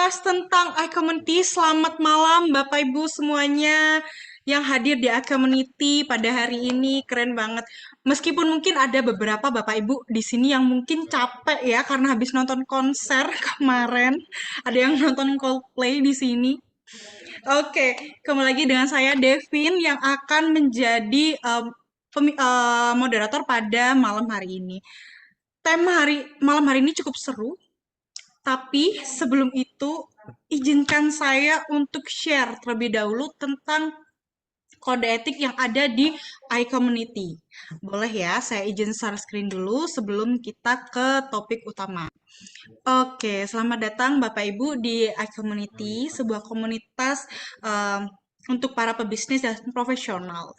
membahas tentang iCommunity. Selamat malam Bapak Ibu semuanya yang hadir di iCommunity pada hari ini. Keren banget. Meskipun mungkin ada beberapa Bapak Ibu di sini yang mungkin capek ya karena habis nonton konser kemarin. Ada yang nonton Coldplay di sini. Oke, kembali lagi dengan saya Devin yang akan menjadi moderator pada malam hari ini. Tema malam hari ini cukup seru, tapi sebelum itu, izinkan saya untuk share terlebih dahulu tentang kode etik yang ada di iCommunity. Boleh ya, saya izin share screen dulu sebelum kita ke topik utama. Oke, selamat datang Bapak Ibu di iCommunity, sebuah komunitas untuk para pebisnis dan profesional.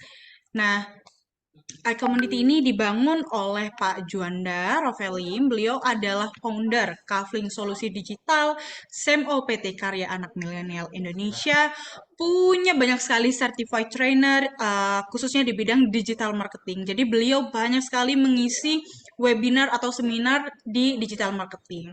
Nah, iCommunity ini dibangun oleh Pak Juanda Rovelim. Beliau adalah founder Kavling Solusi Digital, SEMO PT Karya Anak Milenial Indonesia, punya banyak sekali certified trainer, khususnya di bidang digital marketing. Jadi beliau banyak sekali mengisi webinar atau seminar di digital marketing.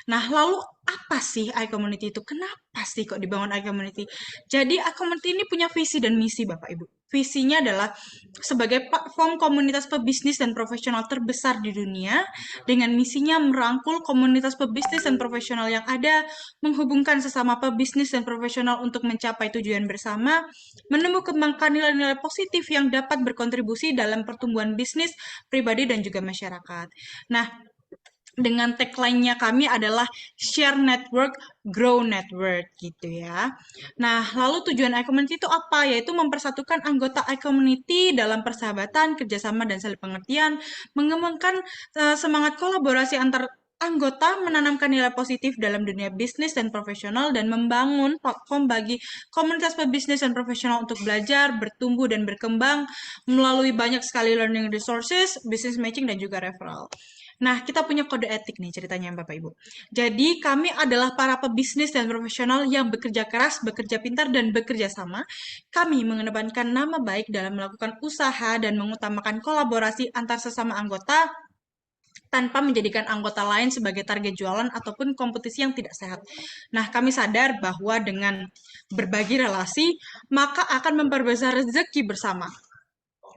Nah, lalu apa sih iCommunity itu? Kenapa sih kok dibangun iCommunity? Jadi iCommunity ini punya visi dan misi Bapak Ibu. Visinya adalah sebagai platform komunitas pebisnis dan profesional terbesar di dunia, dengan misinya merangkul komunitas pebisnis dan profesional yang ada, menghubungkan sesama pebisnis dan profesional untuk mencapai tujuan bersama, menemukan kembangkan nilai-nilai positif yang dapat berkontribusi dalam pertumbuhan bisnis, pribadi, dan juga masyarakat. Nah, dengan tagline-nya kami adalah share network, grow network gitu ya. Nah, lalu tujuan iCommunity itu apa? Yaitu mempersatukan anggota iCommunity dalam persahabatan, kerjasama, dan saling pengertian, mengembangkan semangat kolaborasi antar anggota, menanamkan nilai positif dalam dunia bisnis dan profesional, dan membangun platform bagi komunitas pebisnis dan profesional untuk belajar, bertumbuh, dan berkembang melalui banyak sekali learning resources, business matching, dan juga referral. Nah, kita punya kode etik nih ceritanya Bapak Ibu. Jadi, kami adalah para pebisnis dan profesional yang bekerja keras, bekerja pintar, dan bekerja sama. Kami mengedepankan nama baik dalam melakukan usaha dan mengutamakan kolaborasi antar sesama anggota tanpa menjadikan anggota lain sebagai target jualan ataupun kompetisi yang tidak sehat. Nah, kami sadar bahwa dengan berbagi relasi, maka akan memperbesar rezeki bersama.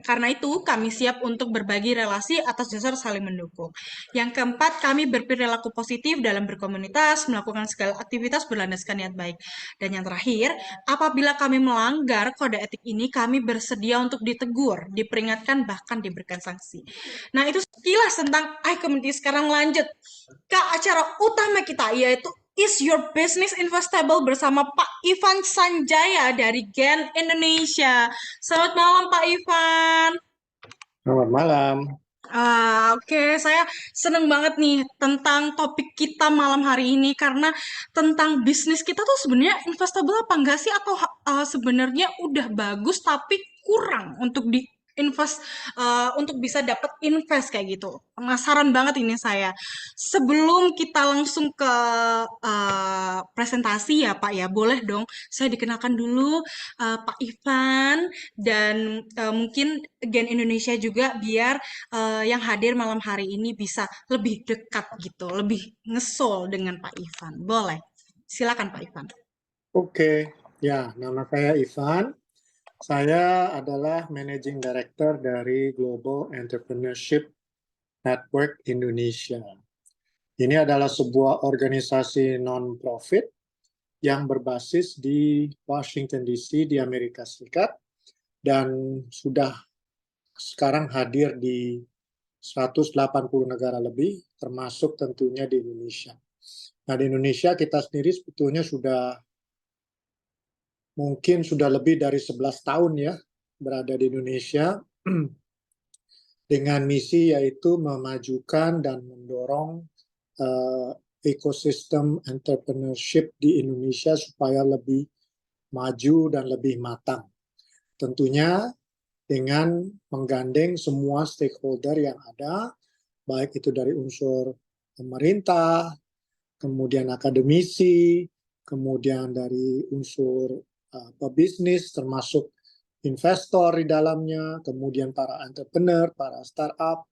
Karena itu, kami siap untuk berbagi relasi atas dasar saling mendukung. Yang keempat, kami berperilaku positif dalam berkomunitas, melakukan segala aktivitas berlandaskan niat baik. Dan yang terakhir, apabila kami melanggar kode etik ini, kami bersedia untuk ditegur, diperingatkan, bahkan diberikan sanksi. Nah, itu sekilas tentang iCommunity. Sekarang lanjut ke acara utama kita, yaitu Is Your Business Investable bersama Pak Ivan Sanjaya dari Gen Indonesia. Selamat malam Pak Ivan. Selamat malam. Oke, saya seneng banget nih tentang topik kita malam hari ini karena tentang bisnis kita tuh sebenarnya investable apa enggak sih atau sebenarnya udah bagus tapi kurang untuk di invest untuk bisa dapat invest kayak gitu. Penasaran banget ini saya. Sebelum kita langsung ke presentasi ya Pak ya, boleh dong saya dikenalkan dulu Pak Ivan dan mungkin Gen Indonesia juga biar yang hadir malam hari ini bisa lebih dekat gitu, lebih ngesol dengan Pak Ivan. Boleh. Silakan Pak Ivan. Oke, ya, nama saya Ivan. Saya adalah Managing Director dari Global Entrepreneurship Network Indonesia. Ini adalah sebuah organisasi non-profit yang berbasis di Washington DC di Amerika Serikat dan sudah sekarang hadir di 180 negara lebih, termasuk tentunya di Indonesia. Nah, di Indonesia kita sendiri sebetulnya mungkin sudah lebih dari 11 tahun ya berada di Indonesia dengan misi yaitu memajukan dan mendorong ekosistem entrepreneurship di Indonesia supaya lebih maju dan lebih matang. Tentunya dengan menggandeng semua stakeholder yang ada, baik itu dari unsur pemerintah, kemudian akademisi, kemudian dari unsur pebisnis termasuk investor di dalamnya, kemudian para entrepreneur, para startup,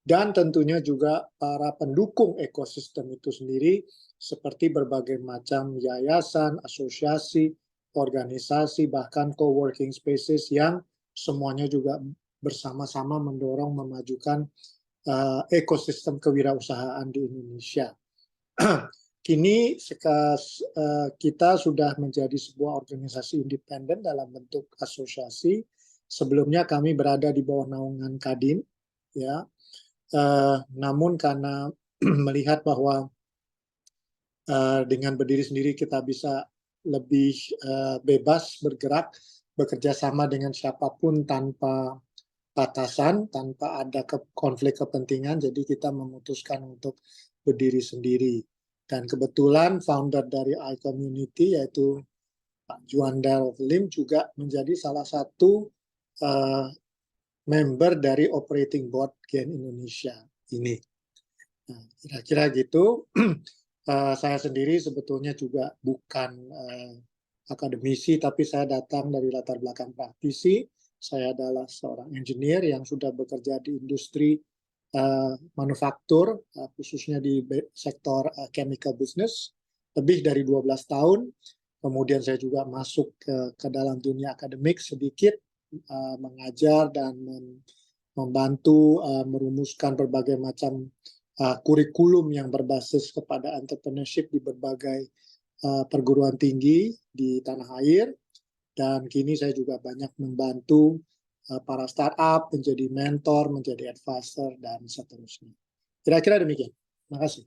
dan tentunya juga para pendukung ekosistem itu sendiri seperti berbagai macam yayasan, asosiasi, organisasi, bahkan co-working spaces yang semuanya juga bersama-sama mendorong memajukan ekosistem kewirausahaan di Indonesia. Kini kita sudah menjadi sebuah organisasi independen dalam bentuk asosiasi. Sebelumnya kami berada di bawah naungan Kadin, ya. Namun karena melihat bahwa dengan berdiri sendiri kita bisa lebih bebas bergerak, bekerja sama dengan siapapun tanpa batasan, tanpa ada konflik kepentingan, jadi kita memutuskan untuk berdiri sendiri. Dan kebetulan founder dari iCommunity, yaitu Pak Juanda Lim, juga menjadi salah satu member dari Operating Board Gen Indonesia ini. Nah, kira-kira gitu. Saya sendiri sebetulnya juga bukan akademisi, tapi saya datang dari latar belakang praktisi. Saya adalah seorang engineer yang sudah bekerja di industri manufaktur, khususnya di sektor chemical business, lebih dari 12 tahun. Kemudian saya juga masuk ke dalam dunia akademik sedikit, mengajar dan membantu merumuskan berbagai macam kurikulum yang berbasis kepada entrepreneurship di berbagai perguruan tinggi di tanah air. Dan kini saya juga banyak membantu para startup, menjadi mentor, menjadi advisor, dan seterusnya. Kira-kira demikian. Terima kasih.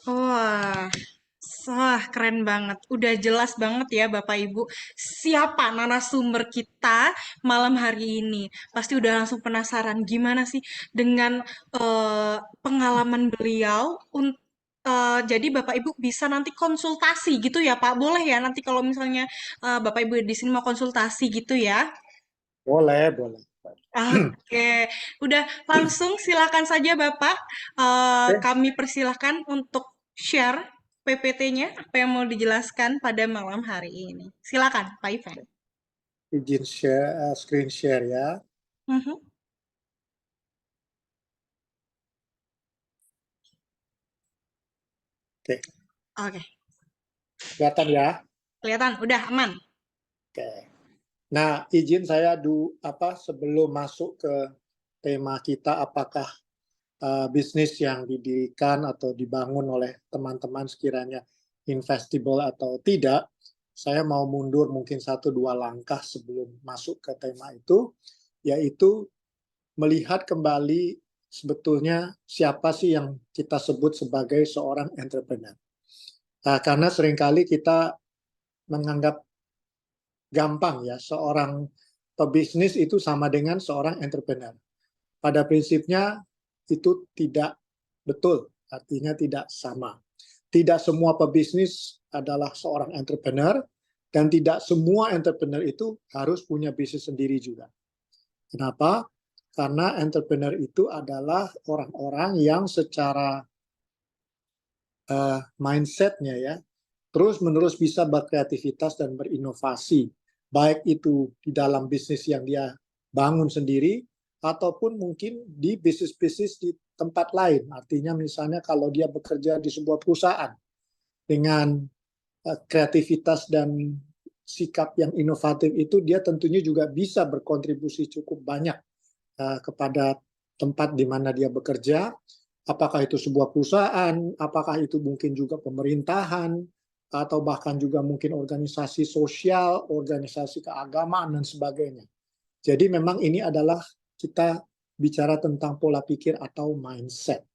Wah, wah, keren banget. Udah jelas banget ya Bapak Ibu siapa narasumber kita malam hari ini. Pasti udah langsung penasaran gimana sih dengan pengalaman beliau. Jadi Bapak Ibu bisa nanti konsultasi gitu ya Pak. Boleh ya nanti kalau misalnya Bapak Ibu di sini mau konsultasi gitu ya. Boleh, boleh. Oke, udah langsung silakan saja Bapak. Oke, Kami persilahkan untuk share PPT-nya, apa yang mau dijelaskan pada malam hari ini. Silakan, Pak Ivan. izin share, screen share ya. Mhm. Oke, Oke, kelihatan ya. kelihatan, udah aman. Oke. Nah, izin saya sebelum masuk ke tema kita, apakah bisnis yang didirikan atau dibangun oleh teman-teman sekiranya investable atau tidak, saya mau mundur mungkin 1-2 langkah sebelum masuk ke tema itu, yaitu melihat kembali sebetulnya siapa sih yang kita sebut sebagai seorang entrepreneur. Karena seringkali kita menganggap gampang ya, seorang pebisnis itu sama dengan seorang entrepreneur. Pada prinsipnya itu tidak betul, artinya tidak sama. Tidak semua pebisnis adalah seorang entrepreneur, dan tidak semua entrepreneur itu harus punya bisnis sendiri juga. Kenapa? Karena entrepreneur itu adalah orang-orang yang secara mindsetnya ya, terus-menerus bisa berkreativitas dan berinovasi, baik itu di dalam bisnis yang dia bangun sendiri, ataupun mungkin di bisnis-bisnis di tempat lain. Artinya misalnya kalau dia bekerja di sebuah perusahaan dengan kreativitas dan sikap yang inovatif itu, dia tentunya juga bisa berkontribusi cukup banyak kepada tempat di mana dia bekerja. Apakah itu sebuah perusahaan, apakah itu mungkin juga pemerintahan, atau bahkan juga mungkin organisasi sosial, organisasi keagamaan, dan sebagainya. Jadi memang ini adalah kita bicara tentang pola pikir atau mindset.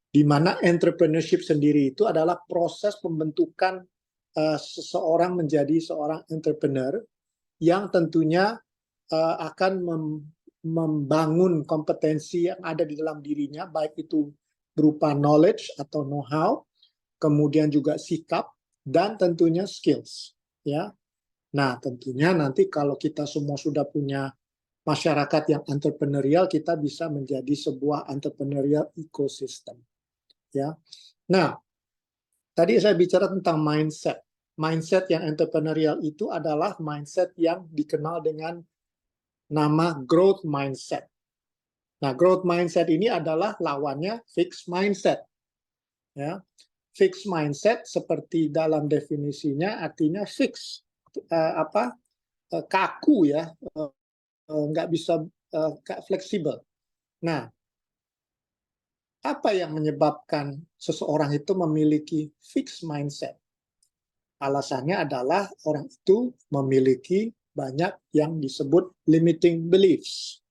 Di mana entrepreneurship sendiri itu adalah proses pembentukan seseorang menjadi seorang entrepreneur yang tentunya akan membangun kompetensi yang ada di dalam dirinya, baik itu berupa knowledge atau know-how, kemudian juga sikap, dan tentunya skills. Ya, nah tentunya nanti kalau kita semua sudah punya masyarakat yang entrepreneurial, kita bisa menjadi sebuah entrepreneurial ecosystem. Ya, nah tadi saya bicara tentang mindset. Mindset yang entrepreneurial itu adalah mindset yang dikenal dengan nama growth mindset. Nah, growth mindset ini adalah lawannya fixed mindset. Ya, Fixed mindset seperti dalam definisinya artinya fix, kaku ya, nggak bisa fleksibel. Nah, apa yang menyebabkan seseorang itu memiliki fixed mindset? Alasannya adalah orang itu memiliki banyak yang disebut limiting beliefs.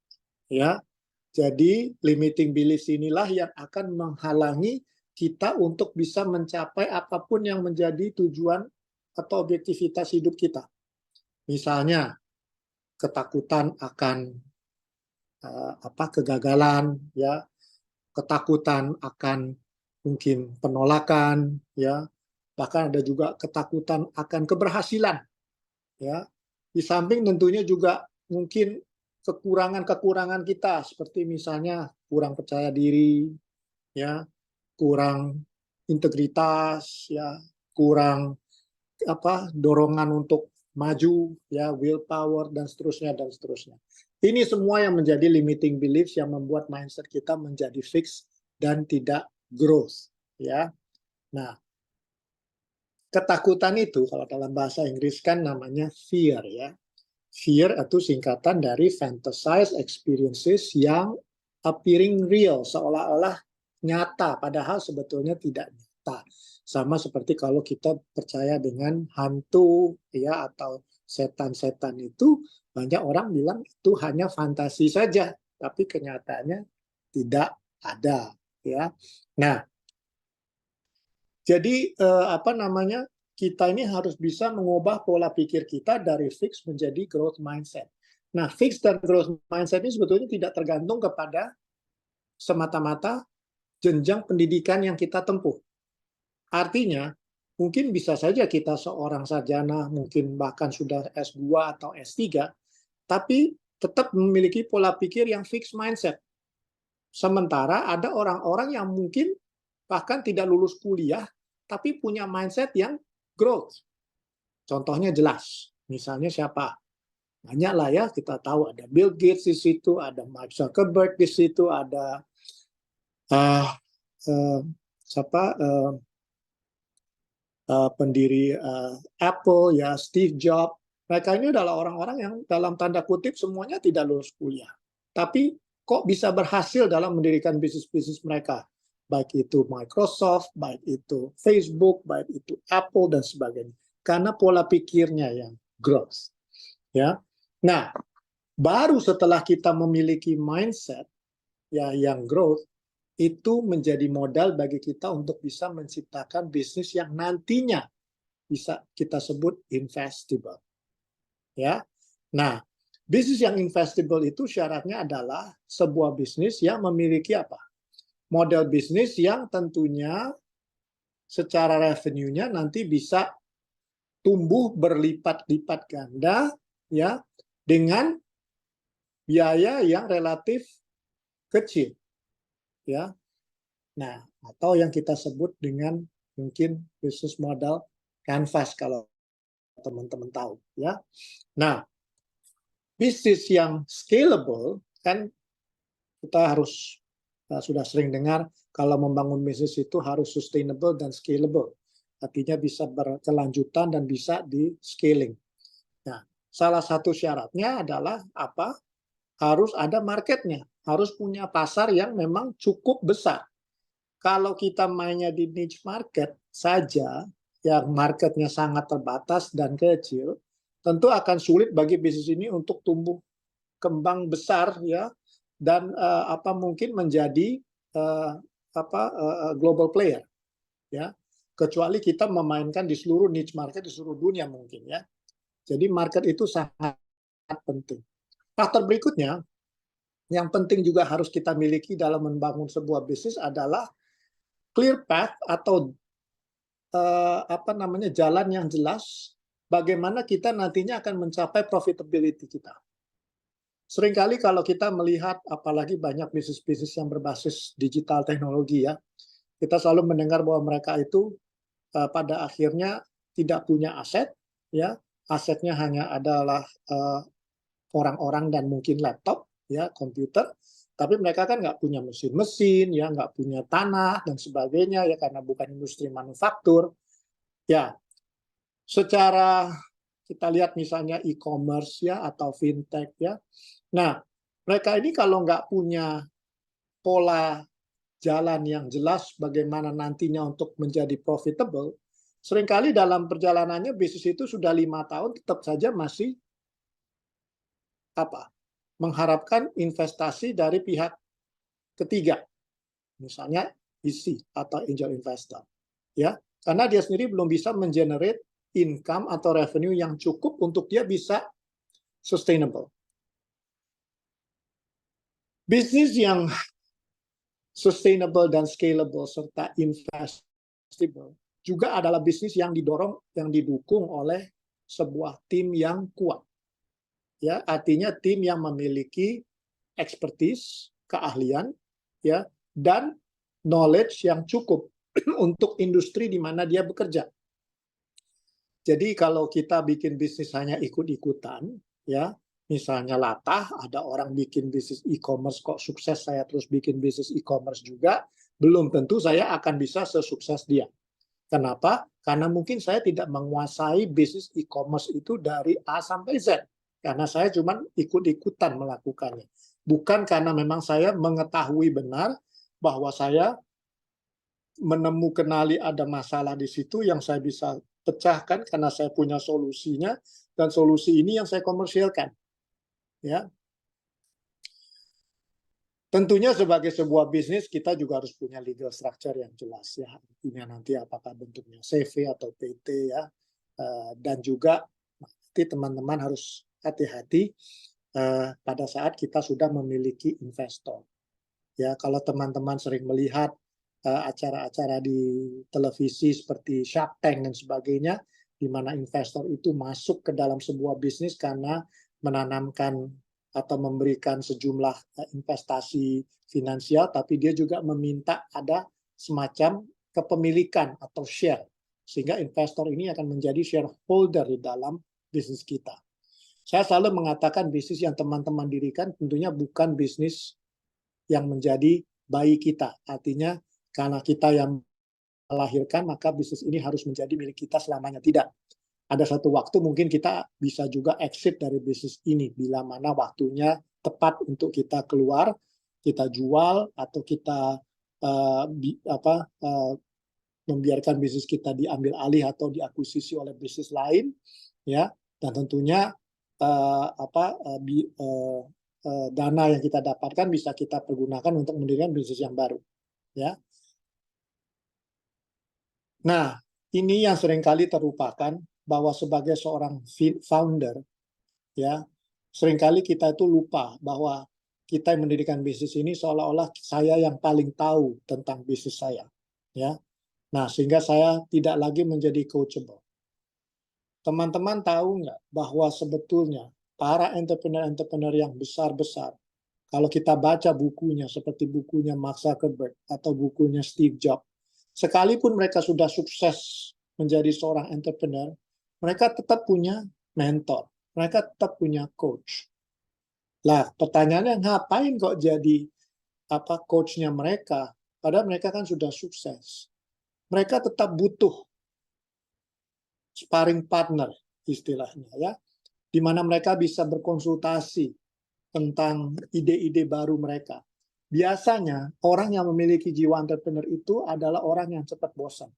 Ya, jadi limiting beliefs inilah yang akan menghalangi kita untuk bisa mencapai apapun yang menjadi tujuan atau objektivitas hidup kita. Misalnya ketakutan akan kegagalan, ya, ketakutan akan mungkin penolakan, ya, bahkan ada juga ketakutan akan keberhasilan, ya. Di samping tentunya juga mungkin kekurangan-kekurangan kita seperti misalnya kurang percaya diri, ya, kurang integritas, ya, kurang dorongan untuk maju, ya, willpower dan seterusnya dan seterusnya. Ini semua yang menjadi limiting beliefs yang membuat mindset kita menjadi fix dan tidak growth, ya. Nah, ketakutan itu kalau dalam bahasa Inggris kan namanya fear, ya. Fear itu singkatan dari fantasize experiences yang appearing real, seolah-olah nyata, padahal sebetulnya tidak nyata. Sama seperti kalau kita percaya dengan hantu, ya, atau setan-setan itu, banyak orang bilang itu hanya fantasi saja, tapi kenyataannya tidak ada, ya. Nah, jadi kita ini harus bisa mengubah pola pikir kita dari fix menjadi growth mindset. Nah, fix dan growth mindset ini sebetulnya tidak tergantung kepada semata-mata jenjang pendidikan yang kita tempuh. Artinya, mungkin bisa saja kita seorang sarjana, mungkin bahkan sudah S2 atau S3, tapi tetap memiliki pola pikir yang fix mindset. Sementara ada orang-orang yang mungkin bahkan tidak lulus kuliah, tapi punya mindset yang growth. Contohnya jelas. Misalnya siapa? Banyak lah ya, kita tahu ada Bill Gates di situ, ada Mark Zuckerberg di situ, ada pendiri Apple, ya, Steve Jobs. Mereka ini adalah orang-orang yang dalam tanda kutip semuanya tidak lulus kuliah. Tapi kok bisa berhasil dalam mendirikan bisnis-bisnis mereka. Baik itu Microsoft, baik itu Facebook, baik itu Apple, dan sebagainya. Karena pola pikirnya yang growth. Ya. Nah, baru setelah kita memiliki mindset ya yang growth, itu menjadi modal bagi kita untuk bisa menciptakan bisnis yang nantinya bisa kita sebut investable. Ya. Nah, bisnis yang investable itu syaratnya adalah sebuah bisnis yang memiliki apa? Model bisnis yang tentunya secara revenue-nya nanti bisa tumbuh berlipat-lipat ganda, ya, dengan biaya yang relatif kecil, ya. Nah, atau yang kita sebut dengan mungkin bisnis model canvas kalau teman-teman tahu, ya. Nah, bisnis yang scalable kan kita harus sudah sering dengar kalau membangun bisnis itu harus sustainable dan scalable. Artinya bisa berkelanjutan dan bisa di scaling. Nah, salah satu syaratnya adalah apa? Harus ada marketnya, harus punya pasar yang memang cukup besar. Kalau kita mainnya di niche market saja, yang marketnya sangat terbatas dan kecil, tentu akan sulit bagi bisnis ini untuk tumbuh kembang besar, ya, dan mungkin menjadi global player, ya. Kecuali kita memainkan di seluruh niche market di seluruh dunia mungkin, ya. Jadi market itu sangat penting. Faktor berikutnya yang penting juga harus kita miliki dalam membangun sebuah bisnis adalah clear path atau jalan yang jelas bagaimana kita nantinya akan mencapai profitability kita. Seringkali kalau kita melihat apalagi banyak bisnis-bisnis yang berbasis digital teknologi, ya, kita selalu mendengar bahwa mereka itu pada akhirnya tidak punya aset, ya, asetnya hanya adalah orang-orang dan mungkin laptop, ya, komputer, Tapi mereka kan nggak punya mesin-mesin, ya nggak punya tanah dan sebagainya, ya karena bukan industri manufaktur. Ya, secara kita lihat misalnya e-commerce ya atau fintech ya. Nah, mereka ini kalau nggak punya pola jalan yang jelas bagaimana nantinya untuk menjadi profitable, seringkali dalam perjalanannya bisnis itu sudah 5 tahun tetap saja masih apa? Mengharapkan investasi dari pihak ketiga, misalnya VC atau angel investor, ya, karena dia sendiri belum bisa mengenerate income atau revenue yang cukup untuk dia bisa sustainable. Bisnis yang sustainable dan scalable serta investable juga adalah bisnis yang didorong, yang didukung oleh sebuah tim yang kuat. Ya, artinya tim yang memiliki expertise, keahlian, ya, dan knowledge yang cukup untuk industri di mana dia bekerja. Jadi kalau kita bikin bisnis hanya ikut-ikutan, ya, misalnya latah, ada orang bikin bisnis e-commerce kok sukses, saya terus bikin bisnis e-commerce juga, belum tentu saya akan bisa sesukses dia. Kenapa? Karena mungkin saya tidak menguasai bisnis e-commerce itu dari A sampai Z. Karena saya cuma ikut-ikutan melakukannya. Bukan karena memang saya mengetahui benar bahwa saya menemukan ada masalah di situ yang saya bisa pecahkan karena saya punya solusinya, dan solusi ini yang saya komersialkan. Ya, tentunya sebagai sebuah bisnis kita juga harus punya legal structure yang jelas ya. Artinya nanti apakah bentuknya CV atau PT ya. Dan juga nanti teman-teman harus hati-hati pada saat kita sudah memiliki investor. Ya, kalau teman-teman sering melihat acara-acara di televisi seperti Shark Tank dan sebagainya, di mana investor itu masuk ke dalam sebuah bisnis karena menanamkan atau memberikan sejumlah investasi finansial, tapi dia juga meminta ada semacam kepemilikan atau share, sehingga investor ini akan menjadi shareholder di dalam bisnis kita. Saya selalu mengatakan bisnis yang teman-teman dirikan tentunya bukan bisnis yang menjadi bayi kita. Artinya karena kita yang melahirkan, maka bisnis ini harus menjadi milik kita selamanya. Tidak. Ada satu waktu mungkin kita bisa juga exit dari bisnis ini, bila mana waktunya tepat untuk kita keluar, kita jual, atau kita membiarkan bisnis kita diambil alih atau diakuisisi oleh bisnis lain, ya. Dan tentunya dana yang kita dapatkan bisa kita pergunakan untuk mendirikan bisnis yang baru, ya. Nah, ini yang seringkali terlupakan, bahwa sebagai seorang founder, ya, seringkali kita itu lupa bahwa kita yang mendirikan bisnis ini seolah-olah saya yang paling tahu tentang bisnis saya, ya. Nah, sehingga saya tidak lagi menjadi coachable. Teman-teman tahu nggak bahwa sebetulnya para entrepreneur-entrepreneur yang besar-besar, kalau kita baca bukunya seperti bukunya Mark Zuckerberg atau bukunya Steve Jobs, sekalipun mereka sudah sukses menjadi seorang entrepreneur, mereka tetap punya mentor, mereka tetap punya coach. Lah, pertanyaannya ngapain kok jadi coachnya mereka? Padahal mereka kan sudah sukses. Mereka tetap butuh sparring partner istilahnya, ya, di mana mereka bisa berkonsultasi tentang ide-ide baru mereka. Biasanya orang yang memiliki jiwa entrepreneur itu adalah orang yang cepat bosan.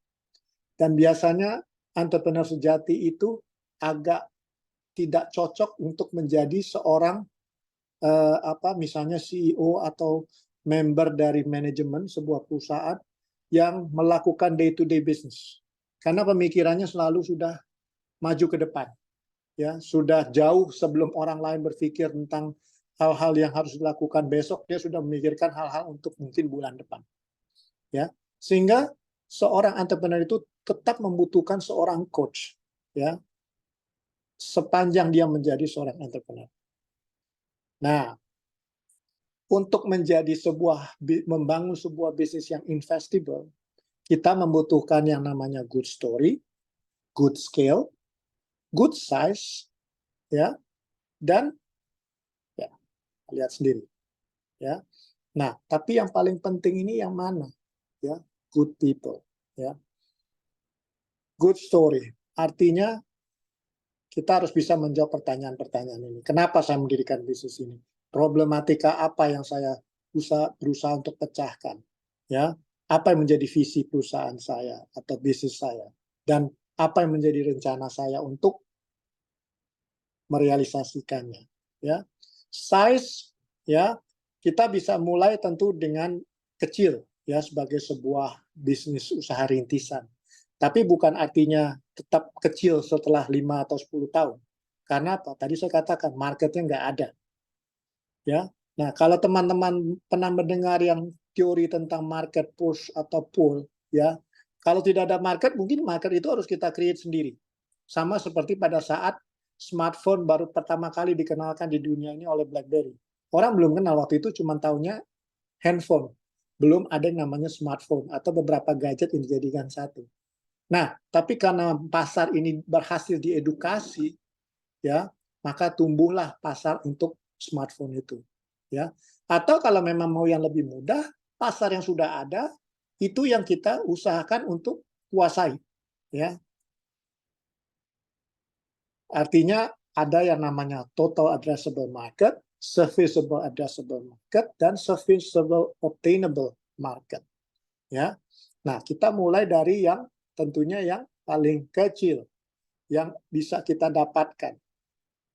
Dan biasanya entrepreneur sejati itu agak tidak cocok untuk menjadi seorang misalnya CEO atau member dari manajemen sebuah perusahaan yang melakukan day-to-day business. Karena pemikirannya selalu sudah maju ke depan. Ya, sudah jauh sebelum orang lain berpikir tentang hal-hal yang harus dilakukan besok, dia sudah memikirkan hal-hal untuk mungkin bulan depan. Ya, sehingga seorang entrepreneur itu tetap membutuhkan seorang coach, ya, sepanjang dia menjadi seorang entrepreneur. Nah, untuk membangun sebuah bisnis yang investable, kita membutuhkan yang namanya good story, good scale, good size, ya, dan ya, lihat sendiri, ya. Nah, tapi yang paling penting ini yang mana? Ya, good people, ya. Good story. Artinya kita harus bisa menjawab pertanyaan-pertanyaan ini. Kenapa saya mendirikan bisnis ini? Problematika apa yang saya berusaha untuk pecahkan? Ya, apa yang menjadi visi perusahaan saya atau bisnis saya? Dan apa yang menjadi rencana saya untuk merealisasikannya? Ya, size, ya, kita bisa mulai tentu dengan kecil, ya, sebagai sebuah bisnis usaha rintisan. Tapi bukan artinya tetap kecil setelah 5 atau 10 tahun. Karena apa? Tadi saya katakan marketnya nggak ada. Ya. Nah, kalau teman-teman pernah mendengar yang teori tentang market push atau pull, ya, kalau tidak ada market, mungkin market itu harus kita create sendiri. Sama seperti pada saat smartphone baru pertama kali dikenalkan di dunia ini oleh BlackBerry. Orang belum kenal waktu itu, cuma taunya handphone. Belum ada yang namanya smartphone atau beberapa gadget yang dijadikan satu. Nah, tapi karena pasar ini berhasil diedukasi, ya, maka tumbuhlah pasar untuk smartphone itu, ya. Atau kalau memang mau yang lebih mudah, pasar yang sudah ada itu yang kita usahakan untuk kuasai, ya. Artinya ada yang namanya total addressable market, serviceable addressable market, dan serviceable obtainable market, ya. Nah, kita mulai dari yang tentunya yang paling kecil yang bisa kita dapatkan,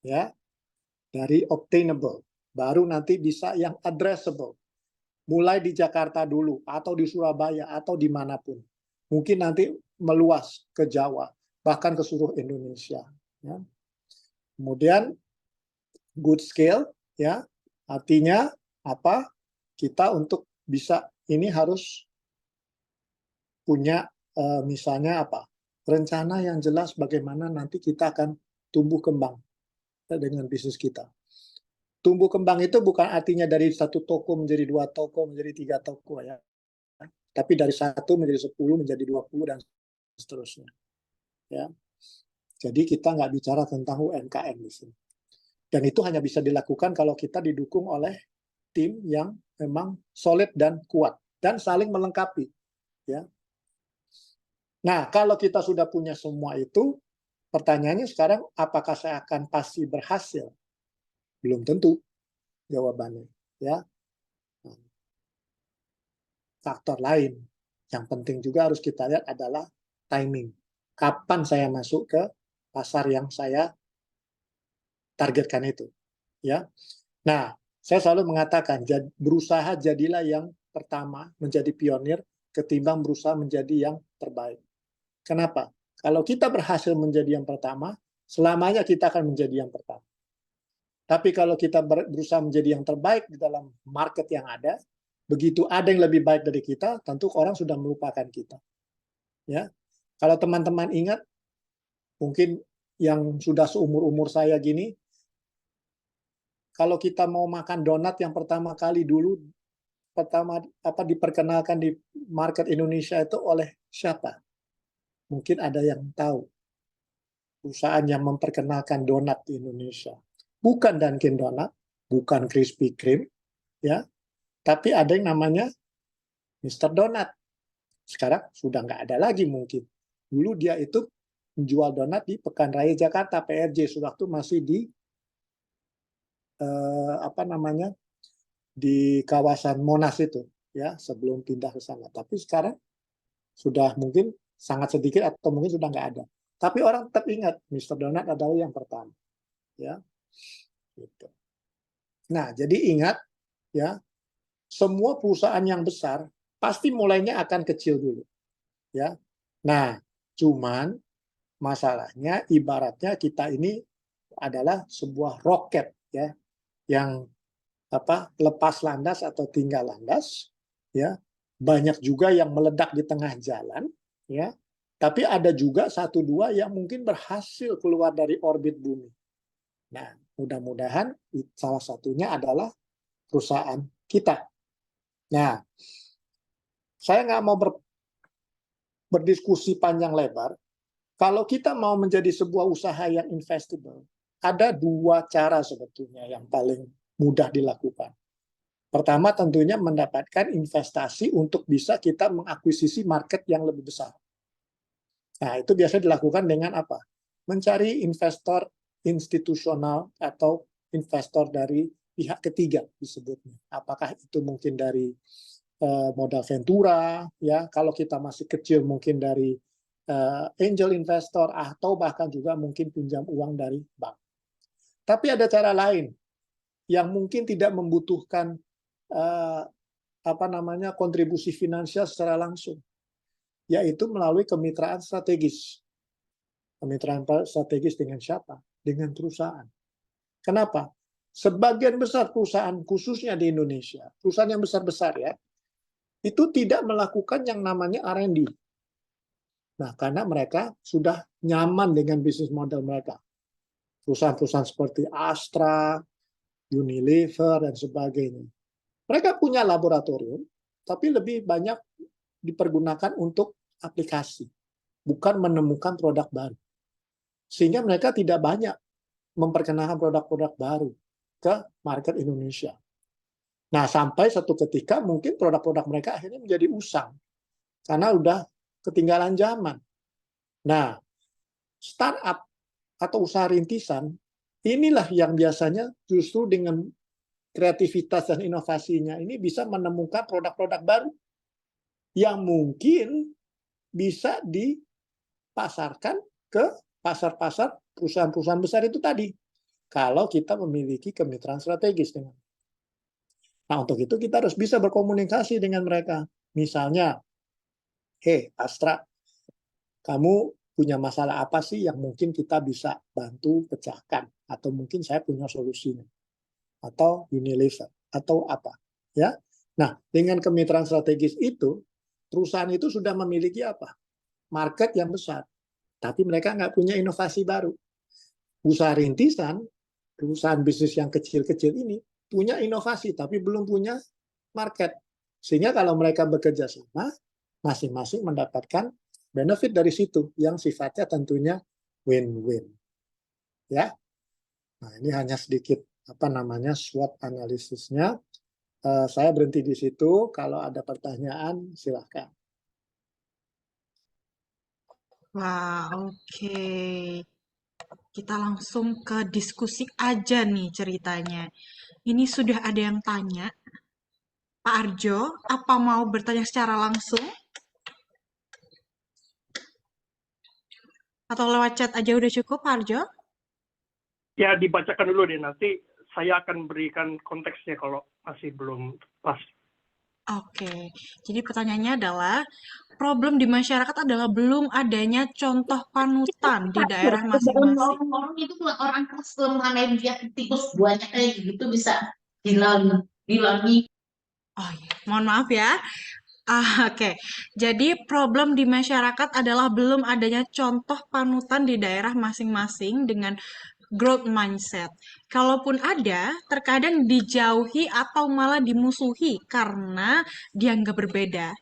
ya, dari obtainable. Baru nanti bisa yang addressable. Mulai di Jakarta dulu, atau di Surabaya, atau dimanapun. Mungkin nanti meluas ke Jawa, bahkan ke seluruh Indonesia. Ya. Kemudian good scale, ya, artinya apa? Kita untuk bisa ini harus punya misalnya apa? Rencana yang jelas bagaimana nanti kita akan tumbuh kembang dengan bisnis kita. Tumbuh kembang itu bukan artinya dari satu toko menjadi dua toko, menjadi tiga toko, ya. Tapi dari satu menjadi 10, menjadi 20, dan seterusnya. Ya. Jadi kita nggak bicara tentang UMKM di sini. Dan itu hanya bisa dilakukan kalau kita didukung oleh tim yang memang solid dan kuat dan saling melengkapi. Ya. Nah, kalau kita sudah punya semua itu, pertanyaannya sekarang, apakah saya akan pasti berhasil? Belum tentu jawabannya. Ya. Faktor lain yang penting juga harus kita lihat adalah timing. Kapan saya masuk ke pasar yang saya targetkan itu, ya. Nah, saya selalu mengatakan berusaha jadilah yang pertama, menjadi pionir ketimbang berusaha menjadi yang terbaik. Kenapa? Kalau kita berhasil menjadi yang pertama, selamanya kita akan menjadi yang pertama. Tapi kalau kita berusaha menjadi yang terbaik di dalam market yang ada, begitu ada yang lebih baik dari kita, tentu orang sudah melupakan kita. Ya, kalau teman-teman ingat, mungkin yang sudah seumur-umur saya gini, kalau kita mau makan donat yang pertama kali dulu, diperkenalkan di market Indonesia itu oleh siapa? Mungkin ada yang tahu. Perusahaan yang memperkenalkan donat di Indonesia. Bukan Dunkin Donut, bukan Krispy Kreme, ya, tapi ada yang namanya Mr. Donut. Sekarang sudah nggak ada lagi mungkin. Dulu dia itu menjual donat di Pekan Raya Jakarta, PRJ, sewaktu masih di di kawasan Monas itu, ya, sebelum pindah ke sana. Tapi sekarang sudah mungkin sangat sedikit atau mungkin sudah nggak ada. Tapi orang tetap ingat Mr. Donut adalah yang pertama, ya. Gitu. Nah, jadi ingat, ya, semua perusahaan yang besar pasti mulainya akan kecil dulu, ya. Nah, cuman masalahnya ibaratnya kita ini adalah sebuah roket, ya, yang lepas landas atau tinggal landas, ya. Banyak juga yang meledak di tengah jalan, ya. Tapi ada juga satu dua yang mungkin berhasil keluar dari orbit bumi. Nah, mudah-mudahan salah satunya adalah perusahaan kita. Nah, saya nggak mau berdiskusi panjang lebar. Kalau kita mau menjadi sebuah usaha yang investable, ada dua cara sebetulnya yang paling mudah dilakukan. Pertama tentunya mendapatkan investasi untuk bisa kita mengakuisisi market yang lebih besar. Nah, itu biasa dilakukan dengan apa? Mencari investor institusional atau investor dari pihak ketiga disebutnya. Apakah itu mungkin dari modal ventura, ya kalau kita masih kecil mungkin dari angel investor atau bahkan juga mungkin pinjam uang dari bank. Tapi ada cara lain yang mungkin tidak membutuhkan kontribusi finansial secara langsung, yaitu melalui kemitraan strategis. Kemitraan strategis dengan siapa? Dengan perusahaan. Kenapa? Sebagian besar perusahaan, khususnya di Indonesia, perusahaan yang besar-besar ya, itu tidak melakukan yang namanya R&D. Nah, karena mereka sudah nyaman dengan bisnis model mereka. Perusahaan-perusahaan seperti Astra, Unilever, dan sebagainya. Mereka punya laboratorium, tapi lebih banyak dipergunakan untuk aplikasi, bukan menemukan produk baru. Sehingga mereka tidak banyak memperkenalkan produk-produk baru ke market Indonesia. Nah, sampai satu ketika mungkin produk-produk mereka akhirnya menjadi usang, karena udah ketinggalan zaman. Nah, startup atau usaha rintisan, inilah yang biasanya justru dengan kreativitas dan inovasinya ini bisa menemukan produk-produk baru yang mungkin bisa dipasarkan ke pasar-pasar perusahaan-perusahaan besar itu tadi. Kalau kita memiliki kemitraan strategis dengan. Nah, untuk itu kita harus bisa berkomunikasi dengan mereka. Misalnya, hey Astra, kamu punya masalah apa sih yang mungkin kita bisa bantu pecahkan? Atau mungkin saya punya solusinya. Atau Unilever, atau apa. Ya. Nah, dengan kemitraan strategis itu, perusahaan itu sudah memiliki apa? Market yang besar. Tapi mereka nggak punya inovasi baru. Usaha rintisan, perusahaan bisnis yang kecil-kecil ini, punya inovasi, tapi belum punya market. Sehingga kalau mereka bekerja sama, masing-masing mendapatkan benefit dari situ, yang sifatnya tentunya win-win. Ya, nah ini hanya sedikit SWOT analisisnya. Saya berhenti di situ. Kalau ada pertanyaan, silahkan. Wah, oke. Kita langsung ke diskusi aja nih ceritanya. Ini sudah ada yang tanya. Pak Arjo, apa mau bertanya secara langsung? Atau lewat chat aja udah cukup, Pak Arjo? Ya, dibacakan dulu deh, nanti saya akan berikan konteksnya kalau masih belum pas. Oke, jadi pertanyaannya adalah, problem di masyarakat adalah belum adanya contoh panutan di daerah masing-masing. Orang itu orang keras kelemahan dia tikus banyak kayak gitu bisa dilalui. Oh iya, mohon maaf ya. Oke. Jadi problem di masyarakat adalah belum adanya contoh panutan di daerah masing-masing dengan growth mindset. Kalaupun ada, terkadang dijauhi atau malah dimusuhi karena dianggap berbeda.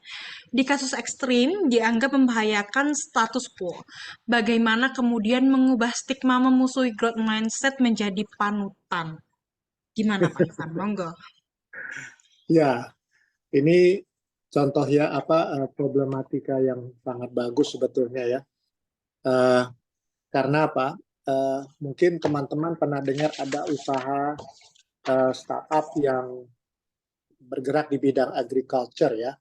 Di kasus ekstrim, dianggap membahayakan status quo. Bagaimana kemudian mengubah stigma memusuhi growth mindset menjadi panutan? Gimana Pak Ivan? Monggo. Ya, ini contoh ya problematika yang sangat bagus sebetulnya ya. Karena apa? Mungkin teman-teman pernah dengar ada usaha startup yang bergerak di bidang agriculture ya,